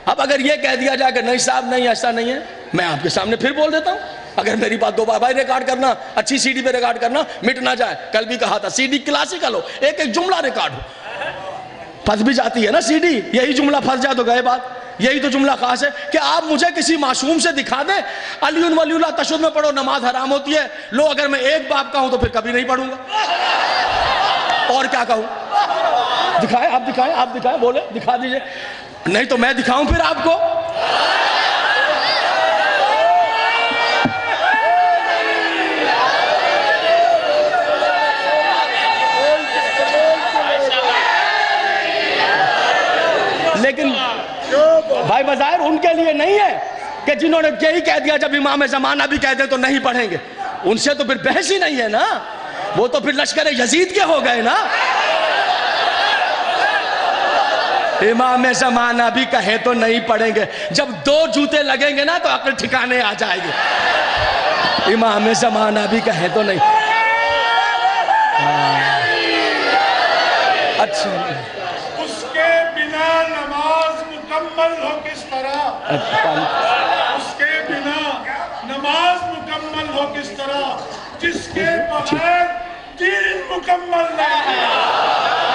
اب اگر یہ کہہ دیا جائے کہ نہیں صاحب نہیں ایسا نہیں ہے، میں آپ کے سامنے پھر بول دیتا ہوں، اگر میری بات 2 بار بھائی ریکارڈ کرنا، اچھی سی ڈی پہ ریکارڈ کرنا، مٹ نہ جائے، کل بھی کہا تھا سی ڈی کلاسیکل ہو، ایک جملہ ریکارڈ ہو، پھنس بھی جاتی ہے نا سی ڈی، یہی جملہ پھنس جائے تو گئے بات، یہی تو جملہ خاص ہے کہ آپ مجھے کسی معصوم سے دکھا دیں علی ولی اللہ تشہد میں پڑھو نماز حرام ہوتی ہے، لو اگر میں ایک باب کا ہوں تو پھر کبھی نہیں پڑھوں گا، اور کیا کہوں، دکھائیں آپ دکھائیں، بولے دکھا دیجئے، نہیں تو میں دکھاؤں پھر آپ کو، لیکن بھائی بظاہر ان کے لیے نہیں ہے کہ جنہوں نے یہی کہہ دیا جب امام زمانہ بھی کہہ دیں تو نہیں پڑھیں گے، ان سے تو پھر بحث ہی نہیں ہے نا، وہ تو پھر لشکر یزید کے ہو گئے نا، امام زمانہ بھی کہے تو نہیں پڑھیں گے، جب 2 جوتے لگیں گے نا تو عقل ٹھکانے آ جائے گی، امام زمانہ بھی کہے تو نہیں، اچھا اس کے بنا نماز مکمل مکمل ہو کس طرح، اس کے بنا نماز مکمل ہو کس طرح، جس کے بغیر دین مکمل نہیں ہے۔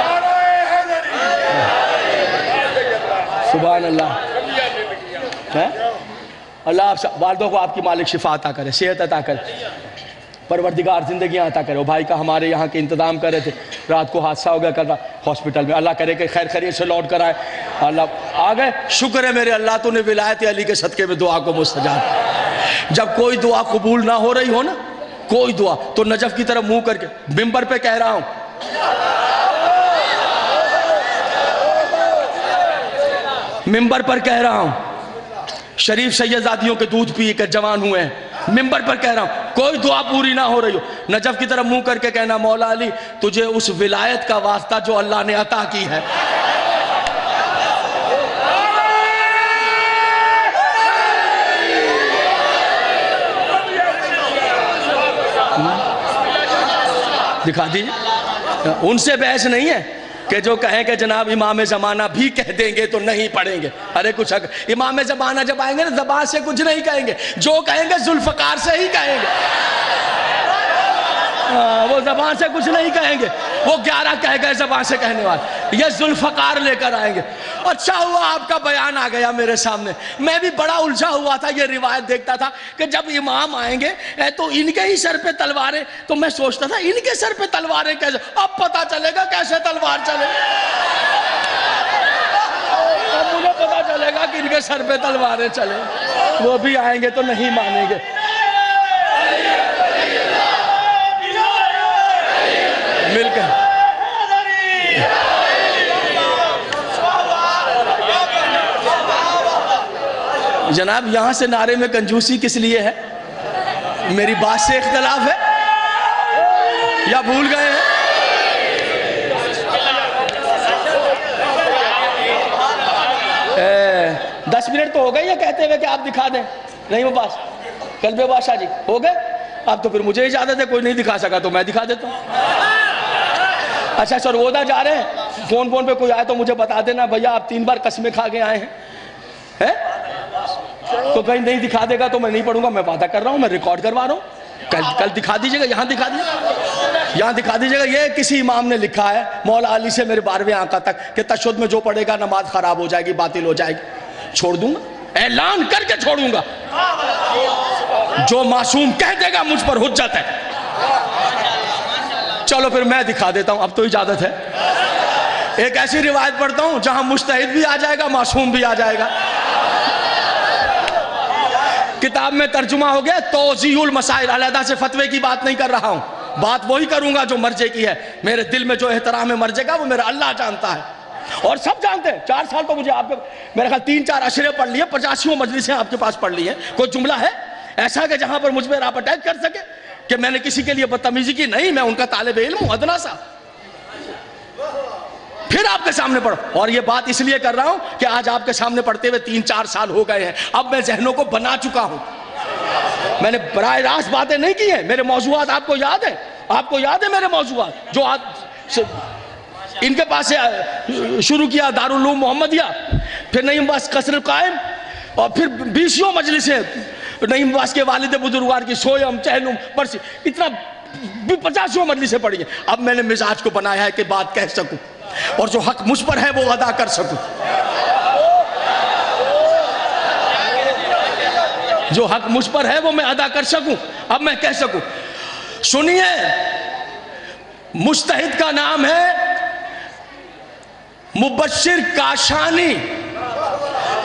نعرہ حیدری۔ سبحان اللہ۔ اللہ آپ والدوں کو آپ کی مالک شفا عطا کرے، صحت عطا کرے، پروردگار زندگیاں عطا کرے۔ وہ بھائی کا ہمارے یہاں کے انتظام کر رہے تھے، رات کو حادثہ ہو گیا کر رہا ہاسپٹل میں، اللہ کرے کہ خیر خیریت سے لوٹ کر آئے۔ اللہ آ گئے، شکر ہے میرے اللہ تو نے ولایت علی کے صدقے میں دعا کو مستجاب۔ جب کوئی دعا قبول نہ ہو رہی ہو نا، کوئی دعا، تو نجف کی طرف منہ کر کے ممبر پہ کہہ رہا ہوں، ممبر پر کہہ رہا ہوں، شریف سیدزادیوں کے دودھ پی کر جوان ہوئے ہیں، ممبر پر کہہ رہا ہوں، کوئی دعا پوری نہ ہو رہی ہو، نجف کی طرف منہ کر کے کہنا، مولا علی تجھے اس ولایت کا واسطہ جو اللہ نے عطا کی ہے۔ دکھا دیجئے، ان سے بحث نہیں ہے کہ جو کہیں کہ جناب امام زمانہ بھی کہہ دیں گے تو نہیں پڑھیں گے۔ ارے کچھ امام زمانہ جب آئیں گے نا، زبان سے کچھ نہیں کہیں گے، جو کہیں گے ذوالفقار سے ہی کہیں گے۔ وہ زبان سے کچھ نہیں کہیں گے، وہ 11 کہہ گئے زبان سے کہنے والے، یہ ذوالفقار لے کر آئیں گے۔ اچھا ہوا آپ کا بیان آ گیا میرے سامنے، میں بھی بڑا الجھا ہوا تھا، یہ روایت دیکھتا تھا کہ جب امام آئیں گے تو ان کے ہی سر پہ تلواریں، تو میں سوچتا تھا ان کے سر پہ تلواریں کیسے، اب پتہ چلے گا کیسے تلوار چلے، اب مجھے پتہ چلے گا کہ ان کے سر پہ تلواریں چلے، وہ بھی آئیں گے تو نہیں مانیں گے۔ مل کر جناب یہاں سے نعرے میں کنجوسی کس لیے ہے؟ میری بات سے اختلاف ہے یا بھول گئے ہیں؟ دس منٹ تو ہو گئے یا کہتے ہوئے کہ آپ دکھا دیں؟ نہیں وہ باس قلب بادشاہ جی ہو گئے؟ اب تو پھر مجھے اجازت ہے، کوئی نہیں دکھا سکا تو میں دکھا دیتا ہوں۔ اچھا سرودہ جا رہے ہیں، فون پہ کوئی آئے تو مجھے بتا دینا، بھیا آپ 3 بار قسمیں کھا کے آئے ہیں، تو کہیں نہیں دکھا دے گا تو میں نہیں پڑھوں گا، میں وعدہ کر رہا ہوں، میں ریکارڈ کروا رہا ہوں، کل دکھا دیجئے گا، یہاں دکھا دیجئے گا، یہ کسی امام نے لکھا ہے مولا علی سے میرے 12ویں آقا تک کہ تشہد میں جو پڑھے گا نماز خراب ہو جائے گی، باطل ہو جائے گی، چھوڑ دوں گا، اعلان کر کے چھوڑوں گا، جو معصوم کہہ دے گا مجھ پر حجت ہے۔ چلو پھر میں دکھا دیتا ہوں، اب تو اجازت ہے، ایک ایسی روایت پڑھتا ہوں جہاں مجتہد بھی آ جائے گا، معصوم بھی آ جائے گا۔ کتاب میں ترجمہ ہو گیا توضیح المسائل، علیحدہ سے فتوے کی بات نہیں کر رہا ہوں، بات وہی کروں گا جو مرجع کی ہے، میرے دل میں جو احترام ہے مرجع کا وہ میرا اللہ جانتا ہے، اور سب جانتے ہیں۔ 4 سال تو مجھے آپ کے میرے خیال 3-4 اشرے پڑھ لیے، 85 مجلسیں آپ کے پاس پڑھ لی ہیں، کوئی جملہ ہے ایسا کہ جہاں پر مجھ پہ آپ اٹیک کر سکے کہ میں نے کسی کے لیے بدتمیزی کی؟ نہیں، میں ان کا طالب علم ہوں ادنا سا، پھر آپ کے سامنے پڑھو، اور یہ بات اس لیے کر رہا ہوں کہ آج آپ کے سامنے پڑھتے ہوئے 3-4 سال ہو گئے ہیں، اب میں ذہنوں کو بنا چکا ہوں، میں نے براہ راست باتیں نہیں کی ہیں، میرے موضوعات آپ کو یاد ہے، آپ کو یاد ہے میرے موضوعات جو آج ان کے پاس سے شروع کیا دارالعلوم محمدیہ، پھر نعیم باس قصر القائم، اور پھر 20 مجلسیں نعیم باس کے والد بزرگوار کی سویم چہلم پرسی، اتنا 50 مجلسیں پڑھی ہیں۔ اب میں نے مزاج کو بنایا ہے کہ بات کہہ سکوں، اور جو حق مجھ پر ہے وہ ادا کر سکوں، جو حق مجھ پر ہے وہ میں ادا کر سکوں، اب میں کہہ سکوں۔ سنیے، مجتہد کا نام ہے مبشر کاشانی،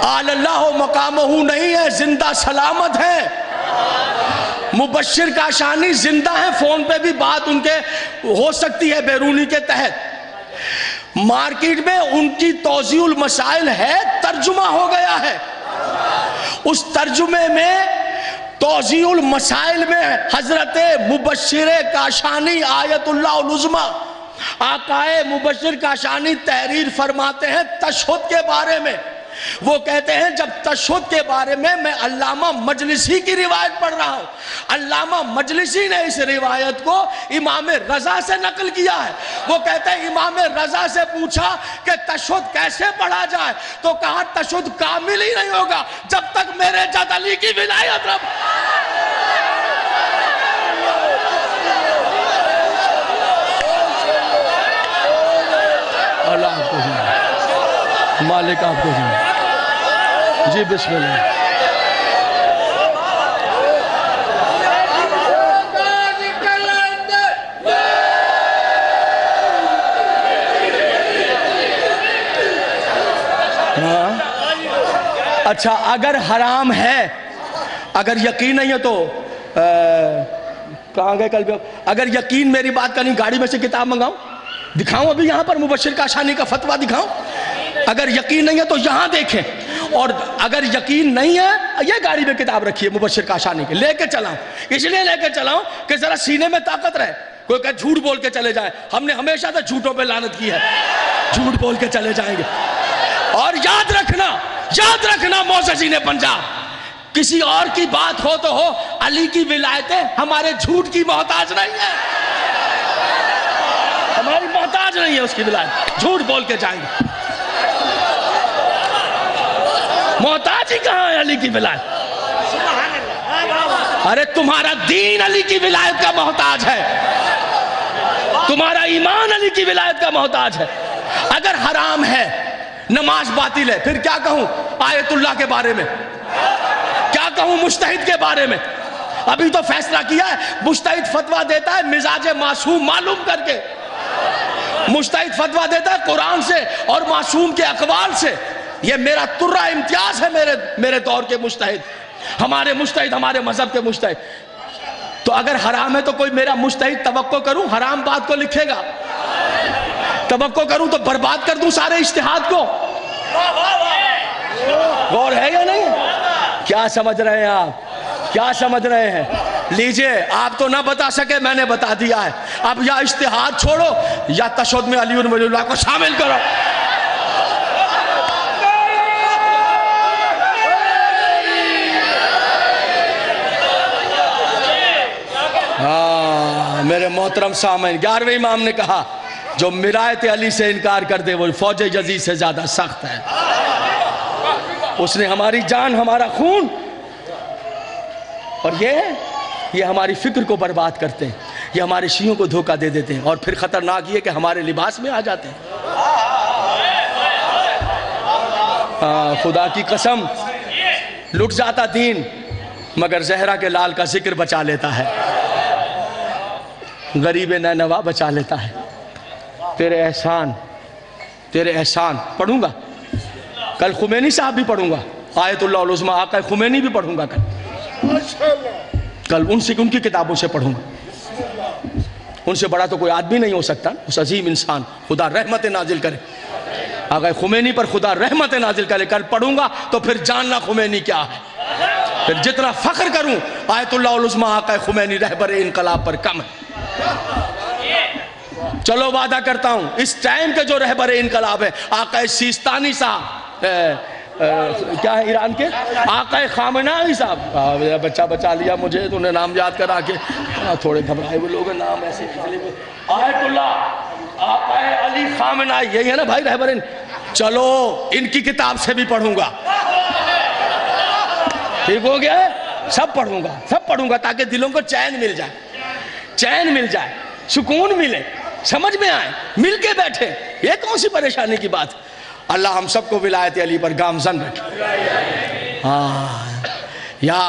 آل اللہ مقامہ نہیں ہے، زندہ سلامت ہے، مبشر کاشانی زندہ ہیں، فون پہ بھی بات ان کے ہو سکتی ہے بیرونی کے تحت، مارکیٹ میں ان کی توضیح المسائل ہے، ترجمہ ہو گیا ہے، اس ترجمے میں توضیح المسائل میں حضرت مبشر کاشانی آیت اللہ العظمی آقائے مبشر کاشانی تحریر فرماتے ہیں تشہد کے بارے میں وہ کہتے ہیں جب تشہد کے بارے میں علامہ مجلسی کی روایت پڑھ رہا ہوں، علامہ مجلسی نے اس روایت کو امام رضا سے نقل کیا ہے۔ وہ کہتے ہیں امام رضا سے پوچھا کہ تشہد کیسے پڑھا جائے، تو کہا تشہد کامل ہی نہیں ہوگا جب تک میرے جد علی کی ولایت رب۔ اللہ آپ کو جائے، مالک آپ کو جائے، جی بسم اللہ۔ اچھا اگر حرام ہے، اگر یقین نہیں ہے تو کہاں گئے کل بھی، اگر یقین میری بات کا نہیں، گاڑی میں سے کتاب منگاؤں، دکھاؤں ابھی یہاں پر مبشر کاشانی کا فتویٰ دکھاؤں؟ اگر یقین نہیں ہے تو یہاں دیکھیں، اور اگر یقین نہیں ہے یہ گاڑی میں کتاب رکھی ہے مبشر کاشانی کے، لے کے چلاؤں، اس لیے لے کے چلاؤں کہ ذرا سینے میں طاقت رہے۔ کوئی کہ جھوٹ بول کے چلے جائیں، ہم نے ہمیشہ سے جھوٹوں پہ لعنت کی ہے، جھوٹ بول کے چلے جائیں گے۔ اور یاد رکھنا معززین پنجاب، کسی اور کی بات ہو تو ہو، علی کی ولایتیں ہمارے جھوٹ کی محتاج نہیں ہے، ہماری محتاج نہیں ہے اس کی ولایت، جھوٹ بول کے جائیں گے۔ محتاج ہی کہاں ہے علی کی ولایت؟ ارے تمہارا دین علی کی ولایت کا محتاج ہے، تمہارا ایمان علی کی ولایت کا محتاج ہے۔ اگر حرام ہے، نماز باطل ہے، پھر کیا کہوں آیت اللہ کے بارے میں، کیا کہوں مجتہد کے بارے میں؟ ابھی تو فیصلہ کیا ہے، مجتہد فتویٰ دیتا ہے مزاج معصوم معلوم کر کے، مجتہد فتویٰ دیتا ہے قرآن سے اور معصوم کے اقوال سے۔ یہ میرا ترہ امتیاز ہے میرے دور کے مجتہد، ہمارے مجتہد، ہمارے مذہب کے مجتہد۔ تو اگر حرام ہے تو کوئی میرا مجتہد توقع کروں حرام بات کو لکھے گا؟ توقع کروں تو برباد کر دوں سارے اجتہاد کو؟ غور ہے یا نہیں؟ کیا سمجھ رہے ہیں آپ؟ کیا سمجھ رہے ہیں؟ لیجئے، آپ تو نہ بتا سکے، میں نے بتا دیا ہے۔ اب یا اجتہاد چھوڑو یا تشہد میں علی ولی اللہ کو شامل کرو۔ میرے محترم سامعین، 11ویں امام نے کہا جو مرایت علی سے انکار کر دے وہ فوج یزید سے زیادہ سخت ہے۔ اس نے ہماری جان، ہمارا خون، اور یہ ہماری فکر کو برباد کرتے ہیں، یہ ہمارے شیعوں کو دھوکہ دے دیتے ہیں، اور پھر خطرناک یہ کہ ہمارے لباس میں آ جاتے ہیں۔ خدا کی قسم، لٹ جاتا دین مگر زہرا کے لال کا ذکر بچا لیتا ہے، غریب نینوا بچا لیتا ہے۔ تیرے احسان پڑھوں گا کل، خمینی صاحب بھی پڑھوں گا، آیت اللہ العظمیٰ آقا خمینی بھی پڑھوں گا کل ان کی کتابوں سے پڑھوں گا۔ ان سے بڑا تو کوئی آدمی نہیں ہو سکتا، اس عظیم انسان، خدا رحمت نازل کرے آقا خمینی پر، خدا رحمت نازل کرے۔ کل پڑھوں گا تو پھر جاننا خمینی کیا ہے، پھر جتنا فخر کروں آیت اللہ العظمیٰ آقا خمینی رہبر انقلاب پر کم ہے۔ چلو وعدہ کرتا ہوں اس ٹائم کے جو رہبر انقلاب ہے آقا سیستانی صاحب، کیا ہے ایران کے، آقا خامنہئی صاحب، بچہ بچا لیا مجھے تو انہیں نام یاد کرا کے، تھوڑے گھبرائے ہوئے لوگ ہیں نام ایسے، آیت اللہ آقا علی خامنہئی، یہی ہے نا بھائی رہبر، چلو ان کی کتاب سے بھی پڑھوں گا، ٹھیک ہو گیا ہے؟ سب پڑھوں گا تاکہ دلوں کو چین مل جائے، سکون ملے، سمجھ میں آئے، مل کے بیٹھے، یہ کون سی پریشانی کی بات؟ اللہ ہم سب کو ولایت علی پر گامزن رکھے۔ یا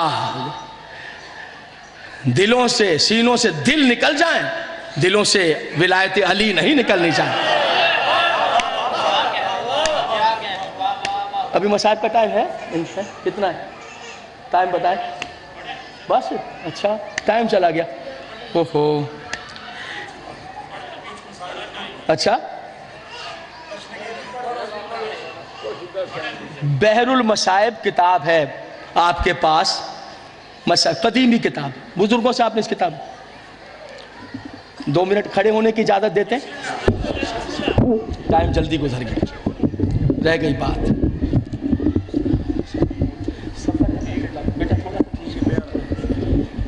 دلوں سے، سینوں سے دل نکل جائیں، دلوں سے ولایت علی نہیں نکلنی چاہیے۔ ابھی مصاحب کا ٹائم ہے؟ کتنا ہے ٹائم بتائیں؟ بس اچھا ٹائم چلا گیا، اوہو اچھا۔ بحر المصائب کتاب ہے آپ کے پاس، قدیمی کتاب، بزرگوں سے آپ نے اس کتاب 2 منٹ کھڑے ہونے کی اجازت دیتے ہیں؟ ٹائم جلدی گزر گیا، رہ گئی بات۔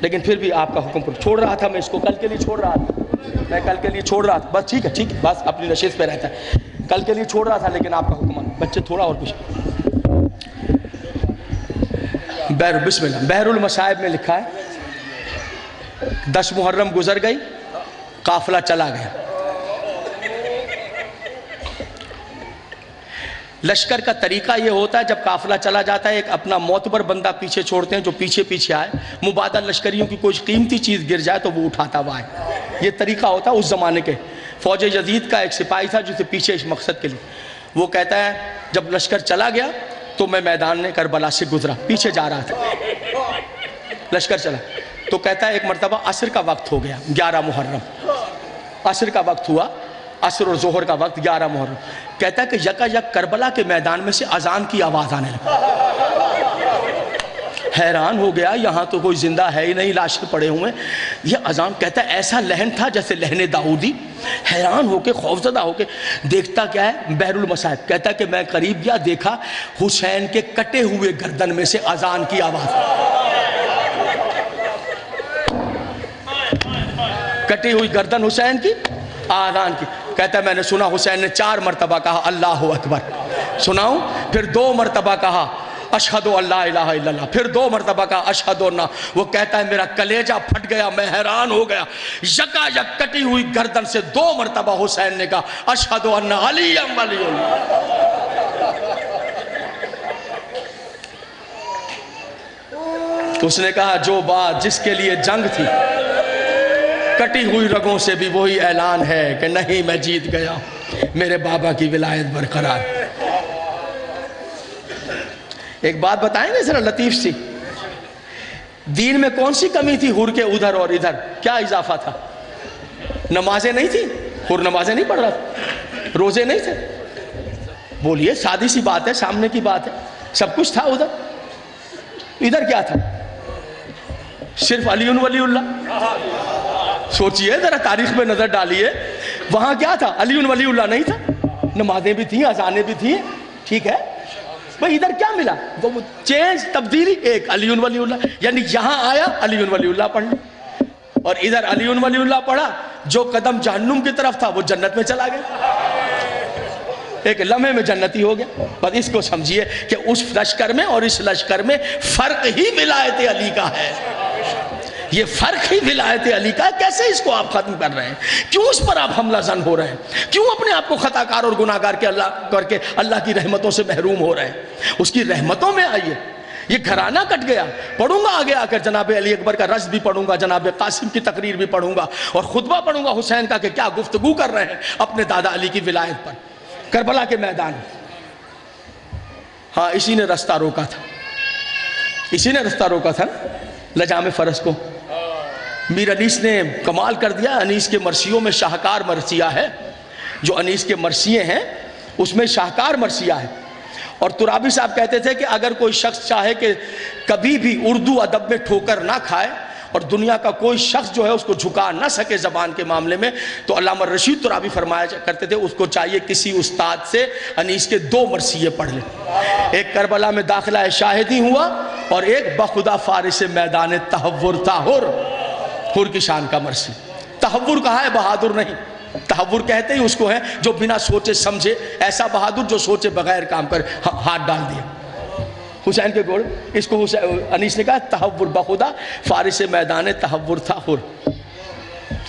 لیکن پھر بھی آپ کا حکم پر چھوڑ رہا تھا، میں اس کو کل کے لیے چھوڑ رہا تھا، میں کل کے لیے چھوڑ رہا تھا، بس ٹھیک ہے بس اپنی نشست پہ رہتا ہے، کل کے لیے چھوڑ رہا تھا لیکن آپ کا حکم آنا. بچے تھوڑا اور کچھ. بسم اللہ. بحر المصائب میں لکھا ہے 10 محرم گزر گئی، قافلہ چلا گیا. لشکر کا طریقہ یہ ہوتا ہے جب قافلہ چلا جاتا ہے ایک اپنا معتبر بندہ پیچھے چھوڑتے ہیں جو پیچھے پیچھے آئے، مبادل لشکریوں کی کوئی قیمتی چیز گر جائے تو وہ اٹھاتا ہوا ہے. یہ طریقہ ہوتا ہے اس زمانے کے. فوج یزید کا ایک سپاہی تھا جسے پیچھے اس مقصد کے لیے، وہ کہتا ہے جب لشکر چلا گیا تو میں میدان میں کربلا سے گزرا، پیچھے جا رہا تھا، لشکر چلا تو کہتا ہے ایک مرتبہ عصر کا وقت ہو گیا، 11 محرم عصر کا وقت ہوا، عصر اور ظہر کا وقت 11 محرم. کہتا ہے کہ یکا یک کربلا کے میدان میں سے اذان کی آواز آنے لگا. حیران ہو گیا، یہاں تو کوئی زندہ ہے ہی نہیں، لاشیں پڑے ہوئے، یہ اذان. کہتا ہے ایسا لہن تھا جیسے لہن داؤدی. حیران ہو کے خوفزدہ ہو کے دیکھتا کیا ہے، بحر المصائب. کہتا ہے کہ میں قریب گیا، دیکھا حسین کے کٹے ہوئے گردن میں سے اذان کی آواز. کٹی ہوئی گردن حسین کی، آذان کی. کہتا ہے میں نے سنا حسین نے 4 مرتبہ کہا اللہ اکبر. سناؤں؟ پھر 2 مرتبہ کہا اشہد ان لا الہ الا اللہ، پھر 2 مرتبہ کہا اشہد ان. وہ کہتا ہے میرا کلیجہ پھٹ گیا، میں حیران ہو گیا. یکا یک کٹی ہوئی گردن سے 2 مرتبہ حسین نے کہا اشہد ان علی ولی اللہ. اس نے کہا جو بات جس کے لیے جنگ تھی کٹی ہوئی رگوں سے بھی وہی اعلان ہے کہ نہیں میں جیت گیا، میرے بابا کی ولایت برقرار. ایک بات بتائیں گے ذرا لطیف سی، دین میں کون سی کمی تھی حر کے ادھر اور ادھر؟ کیا اضافہ تھا؟ نمازیں نہیں تھی، حر نمازیں نہیں پڑھ رہا تھا، روزے نہیں تھے. بولیے سادی سی بات ہے، سامنے کی بات ہے، سب کچھ تھا. ادھر کیا تھا؟ صرف علی ولی اللہ. سوچئے ذرا تاریخ میں نظر ڈالیے، وہاں کیا تھا؟ علی ولی اللہ نہیں تھا. نمازیں بھی تھیں، اذانیں بھی تھیں، ٹھیک ہے بھئی. ادھر کیا ملا؟ وہ چینج، تبدیلی، ایک علی ولی اللہ. یعنی یہاں آیا علی ولی اللہ پڑھنے، اور ادھر علی ولی اللہ پڑھا، جو قدم جہنم کی طرف تھا وہ جنت میں چلا گیا، ایک لمحے میں جنتی ہو گیا. بس اس کو سمجھیے کہ اس لشکر میں اور اس لشکر میں فرق ہی ولایت علی کا ہے. یہ فرق ہی ولایت علی کا ہے. کیسے اس کو آپ ختم کر رہے ہیں؟ کیوں اس پر آپ حملہ زن ہو رہے ہیں؟ کیوں اپنے آپ کو خطا کار اور گناہ گار کے اللہ کی رحمتوں سے محروم ہو رہے ہیں؟ اس کی رحمتوں میں آئیے. یہ گھرانہ کٹ گیا. پڑھوں گا آگے آ کر جناب علی اکبر کا رشد بھی پڑھوں گا، جناب قاسم کی تقریر بھی پڑھوں گا، اور خطبہ پڑھوں گا حسین کا کہ کیا گفتگو کر رہے ہیں اپنے دادا علی کی ولایت پر کربلا کے میدان. ہاں اسی نے رستہ روکا تھا، اسی نے رستہ روکا تھا لجام فرس کو. میر انیس نے کمال کر دیا. انیس کے مرثیوں میں شاہکار مرثیہ ہے، جو انیس کے مرثیے ہیں اس میں شاہکار مرثیہ ہے. اور ترابی صاحب کہتے تھے کہ اگر کوئی شخص چاہے کہ کبھی بھی اردو ادب میں ٹھوکر نہ کھائے اور دنیا کا کوئی شخص جو ہے اس کو جھکا نہ سکے زبان کے معاملے میں، تو علامہ رشید ترابی فرمایا کرتے تھے اس کو چاہیے کسی استاد سے انیس کے 2 مرثیے پڑھ لے. ایک کربلا میں داخلہ شاہدی ہوا، اور ایک بخدا فارس میدان تحور تھا. حر کی شان کا مرثی. تحور کہا ہے، بہادر نہیں. تحور کہتے ہی اس کو ہے جو بنا سوچے سمجھے، ایسا بہادر جو سوچے بغیر کام کر ہاتھ ڈال دیا. حسین کے گھوڑے، اس کو انیس نے کہا تحور بخدا فارس میدان تحور تھا حر.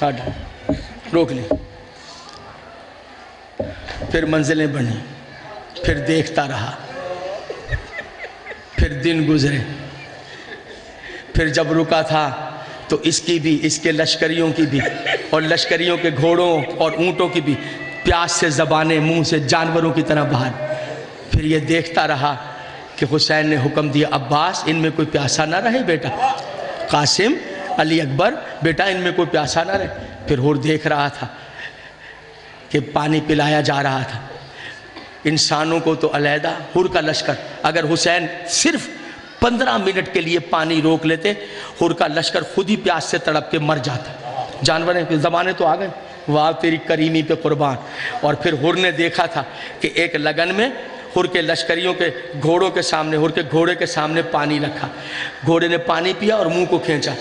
ہاتھ ڈال، روک لی. پھر منزلیں بڑھی، پھر دیکھتا رہا، پھر دن گزرے. پھر جب رکا تھا تو اس کی بھی، اس کے لشکریوں کی بھی، اور لشکریوں کے گھوڑوں اور اونٹوں کی بھی پیاس سے زبانیں منہ سے جانوروں کی طرح باہر. پھر یہ دیکھتا رہا کہ حسین نے حکم دیا عباس ان میں کوئی پیاسا نہ رہے بیٹا، قاسم، علی اکبر، بیٹا ان میں کوئی پیاسا نہ رہے. پھر حر دیکھ رہا تھا کہ پانی پلایا جا رہا تھا انسانوں کو تو علیحدہ. حر کا لشکر، اگر حسین صرف 15 منٹ کے لیے پانی روک لیتے، حر کا لشکر خود ہی پیاس سے تڑپ کے مر جاتا. جانور زمانے تو آ گئے، واہ تیری کریمی پہ قربان. اور پھر حر نے دیکھا تھا کہ ایک لگن میں حر کے لشکریوں کے گھوڑوں کے سامنے، حر کے گھوڑے کے سامنے پانی رکھا. گھوڑے نے پانی پیا اور منہ کو کھینچا.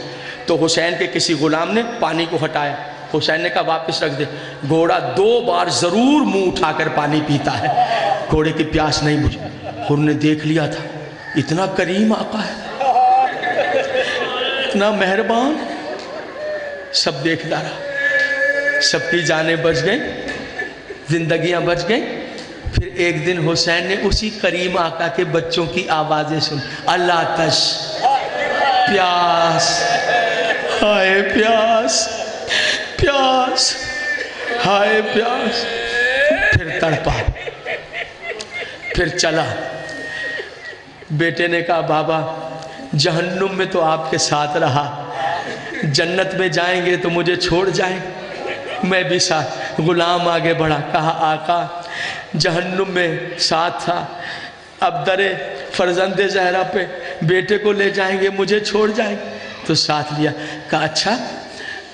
تو حسین کے کسی غلام نے پانی کو ہٹایا، حسین نے کہا واپس رکھ دے، گھوڑا 2 بار ضرور منہ اٹھا کر پانی پیتا ہے، گھوڑے کی پیاس نہیں بجھی۔ حر نے دیکھ لیا تھا اتنا کریم آقا ہے، اتنا مہربان، سب دیکھتا رہا، سب کی جانیں بچ گئیں، زندگیاں بچ گئیں۔ پھر ایک دن حسین نے اسی کریم آقا کے بچوں کی آوازیں سن، اللہ تش، پیاس، ہائے پیاس، پیاس، ہائے پیاس، پھر تڑپا، پھر چلا۔ بیٹے نے کہا بابا جہنم میں تو آپ کے ساتھ رہا، جنت میں جائیں گے تو مجھے چھوڑ جائیں، میں بھی ساتھ۔ غلام آگے بڑھا، کہا آقا جہنم میں ساتھ تھا، اب در فرزند زہرا پہ بیٹے کو لے جائیں گے، مجھے چھوڑ جائیں گے، تو ساتھ لیا۔ کہا اچھا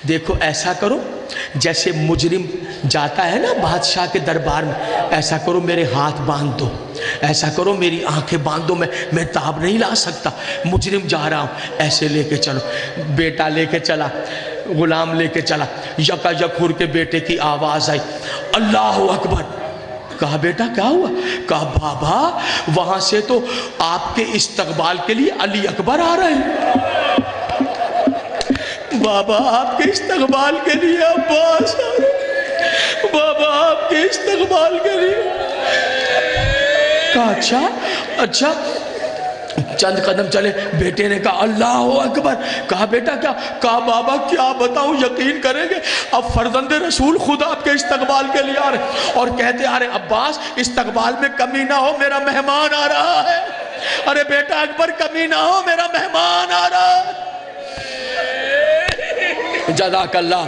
دیکھو ایسا کرو جیسے مجرم جاتا ہے نا بادشاہ کے دربار میں، ایسا کرو میرے ہاتھ باندھ دو، ایسا کرو میری آنکھیں باندھ دو، میں تاب نہیں لا سکتا، مجرم جا رہا ہوں، ایسے لے کے چلو۔ بیٹا لے کے چلا، غلام لے کے چلا، یکا یک حر کے بیٹے کی آواز آئی، اللہ اکبر۔ کہا بیٹا کیا ہوا؟ کہا بابا وہاں سے تو آپ کے استقبال کے لیے علی اکبر آ رہے ہیں، بابا آپ کے استقبال کے لیے عباس آ رہے ہیں، بابا آپ کے استقبال کے لیے۔ کہا اچھا اچھا، چند قدم چلے، بیٹے نے کہا اللہ اکبر۔ کہا بیٹا کیا؟ کہا بابا کیا بتاؤں، یقین کریں گے اب فرزند رسول خود آپ کے استقبال کے لیے آ رہے ہیں، اور کہتے آ رہے ہیں عباس استقبال میں کمی نہ ہو، میرا مہمان آ رہا ہے۔ ارے بیٹا اکبر کمی نہ ہو، میرا مہمان آ رہا ہے۔ جزاک اللہ،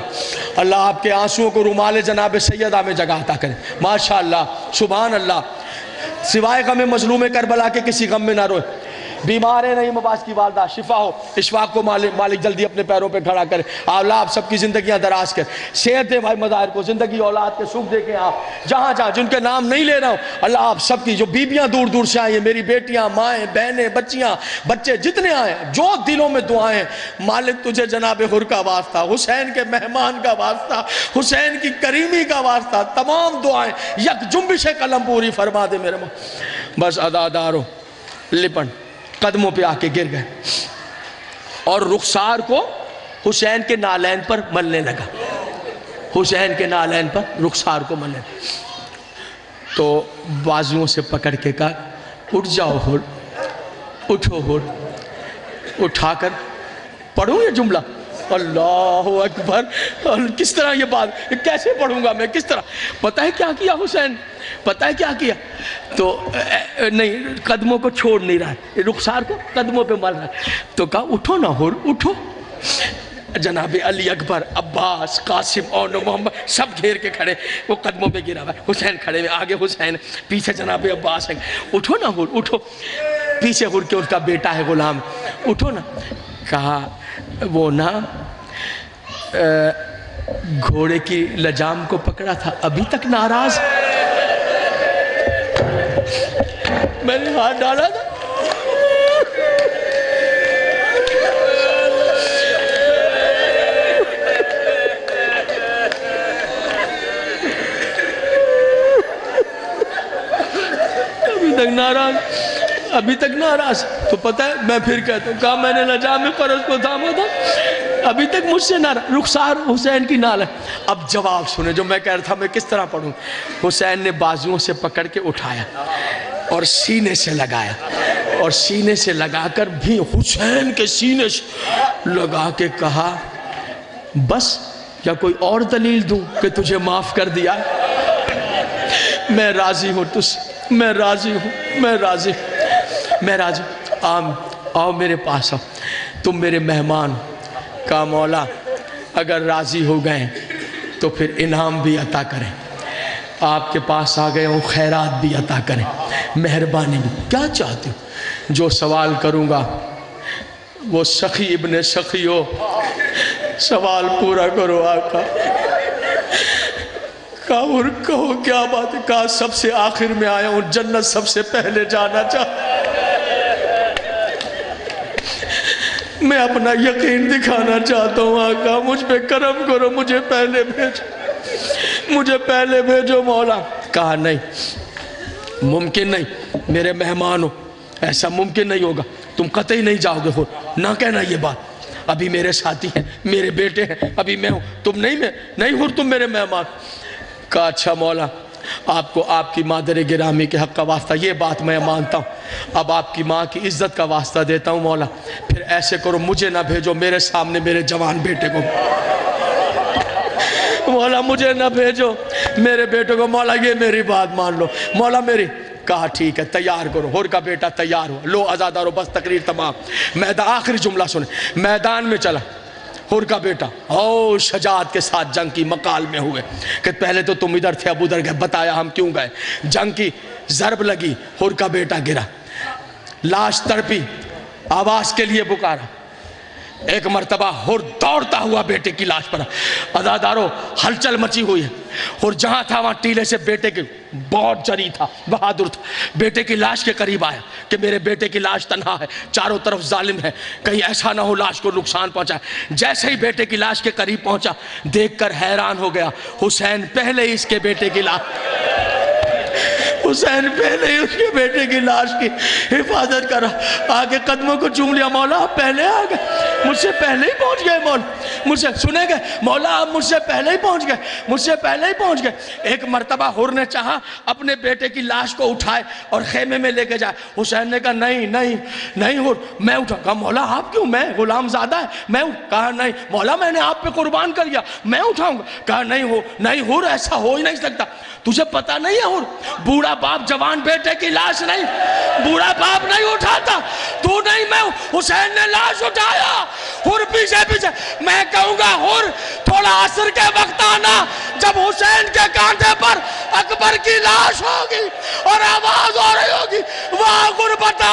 اللہ آپ کے آنسوؤں کو رومال جناب سیدہ میں جگہ عطا کرے، ماشاءاللہ سبحان اللہ۔ سوائے غم مظلوم کربلا کے کسی غم میں نہ روئے۔ بیمار ہے نہیں مباس کی والدہ، شفا ہو، اشفاق کو مالک جلدی اپنے پیروں پہ کھڑا کرے، اللہ آپ سب کی زندگیاں دراز کرے، صحت دے بھائی مظاہر کو، زندگی اولاد کے سکھ دے کے آپ جہاں جہاں جن کے نام نہیں لے رہا ہوں، اللہ آپ سب کی جو بیبیاں دور دور سے آئی ہیں، میری بیٹیاں، مائیں، بہنیں، بچیاں، بچے جتنے آئے ہیں، جو دلوں میں دعائیں، مالک تجھے جناب حر کا واسطہ، حسین کے مہمان کا واسطہ، حسین کی کریمی کا واسطہ، تمام دعائیں یک جنبش قلم پوری فرما دے میرے بس ادادارو لپن قدموں پہ آ کے گر گئے اور رخسار کو حسین کے نالین پر ملنے لگا، حسین کے نالین پر رخسار کو ملنے لگا، تو بازوؤں سے پکڑ کے کہا اٹھ جاؤ حر، اٹھو حر، اٹھا کر پڑھوں یہ جملہ، اللہ اکبر، کس طرح یہ بات کیسے پڑھوں گا میں، کس طرح؟ پتہ ہے کیا کیا حسین، پتہ ہے کیا کیا؟ تو نہیں قدموں کو چھوڑ نہیں رہا ہے، رخسار کو قدموں پہ مل رہا ہے، تو کہا اٹھو نا حر اٹھو۔ جناب علی اکبر، عباس، قاسم اور محمد سب گھیر کے کھڑے، وہ قدموں پہ گرا ہوا ہے، حسین کھڑے ہوئے، آگے حسین، پیچھے جناب عباس ہے، اٹھو نا حر اٹھو، پیچھے حر کے اس کا بیٹا ہے غلام، اٹھو نا۔ کہا وہ نا گھوڑے کی لجام کو پکڑا تھا، ابھی تک ناراض، میں نے ہاتھ ڈالا تھا، ابھی تک ناراض، ابھی تک ناراض۔ تو پتہ ہے میں پھر کہتا ہوں، کہا میں نے لجام فرض کو تھاما تھا، ابھی تک مجھ سے ناراض، رخسار حسین کی نال ہے۔ اب جواب سنے جو میں کہہ رہا تھا میں کس طرح پڑھوں۔ حسین نے بازوؤں سے پکڑ کے اٹھایا اور سینے سے لگایا، اور سینے سے لگا کر بھی حسین کے سینے سے لگا کے کہا بس یا کوئی اور دلیل دوں کہ تجھے معاف کر دیا؟ میں راضی ہوں تجھ سے، میں راضی ہوں، میں راضی ہوں، میں راضی ہوں، آؤ میرے پاس آؤ، تم میرے مہمان کا مولا اگر راضی ہو گئے تو پھر انعام بھی عطا کریں، آپ کے پاس آ گئے ہوں خیرات بھی عطا کریں، مہربانی بھی، کیا چاہتے ہو؟ جو سوال کروں گا وہ سخی ابن سخی ہو، سوال پورا کرو آقا۔ کہا اور کہو کیا بات ہے؟ کہا سب سے آخر میں آیا ہوں، جنت سب سے پہلے جانا چاہتا، میں اپنا یقین دکھانا چاہتا ہوں آقا، مجھ پہ کرم کرو، مجھے پہلے بھیجو، مجھے پہلے بھیجو مولا۔ کہا نہیں، ممکن نہیں، میرے مہمان ہو، ایسا ممکن نہیں ہوگا، تم قطعی نہیں جاؤ گے خود، نہ کہنا یہ بات، ابھی میرے ساتھی ہیں، میرے بیٹے ہیں، ابھی میں ہوں، تم نہیں ہو، تم میرے مہمان۔ کہا اچھا مولا، آپ کو آپ کی مادر گرامی کے حق کا واسطہ یہ بات میں مانتا ہوں، اب آپ کی ماں کی عزت کا واسطہ دیتا ہوں مولا، پھر ایسے کرو مجھے نہ بھیجو، میرے سامنے میرے جوان بیٹے کو، مولا مجھے نہ بھیجو میرے بیٹے کو، مولا یہ میری بات مان لو مولا میری۔ کہا ٹھیک ہے، تیار کرو، حر کا بیٹا تیار ہو، لو عزادارو بس تقریر تمام، میدان آخری جملہ سنے، میدان میں چلا حر کا بیٹا، او شجاعت کے ساتھ جنگ کی مقال میں ہوئے کہ پہلے تو تم ادھر تھے، اب ادھر گئے، بتایا ہم کیوں گئے، جنگ کی ضرب لگی، حر کا بیٹا گرا، لاش تڑپی، آواز کے لیے پکارا، ایک مرتبہ حر دوڑتا ہوا بیٹے کی لاش پر، عزادارو ہلچل مچی ہوئی ہے، حر جہاں تھا وہاں ٹیلے سے بیٹے کے، بہت جری تھا، بہادر تھا، بیٹے کی لاش کے قریب آیا کہ میرے بیٹے کی لاش تنہا ہے، چاروں طرف ظالم ہے، کہیں ایسا نہ ہو لاش کو نقصان پہنچائے۔ جیسے ہی بیٹے کی لاش کے قریب پہنچا، دیکھ کر حیران ہو گیا، حسین پہلے ہی اس کے بیٹے کی لاش، حسین پہلے ہی اس کے بیٹے کی لاش کی حفاظت کر رہا، آگے قدموں کو چوم لیا، مولا آپ پہلے آ گئے، مجھ سے پہلے ہی پہنچ گئے مولا، مجھ سے سنے گئے مولا، آپ مجھ سے پہلے ہی پہنچ گئے، مجھ سے پہلے ہی پہنچ گئے۔ ایک مرتبہ حر نے چاہا اپنے بیٹے کی لاش کو اٹھائے اور خیمے میں لے کے جائے، حسین نے کہا نہیں حر میں اٹھا، کہا مولا آپ کیوں، میں غلام زادہ ہے، میں کہا نہیں مولا میں نے آپ پہ قربان کر لیا، میں اٹھاؤں گا، کہا نہیں حر ایسا ہو ہی نہیں سکتا، تجھے پتا نہیں ہے حر، بوڑھا باپ جوان بیٹے کی لاش نہیں، بوڑھا باپ نہیں اٹھاتا، تو نہیں میں، حسین نے لاش اٹھایا، حر پیچھے، میں کہوں گا حر تھوڑا عصر کے وقت آنا، جب حسین کے کانٹے پر اکبر کی لاش ہوگی اور آواز ہو رہی ہوگی، واہ غربتا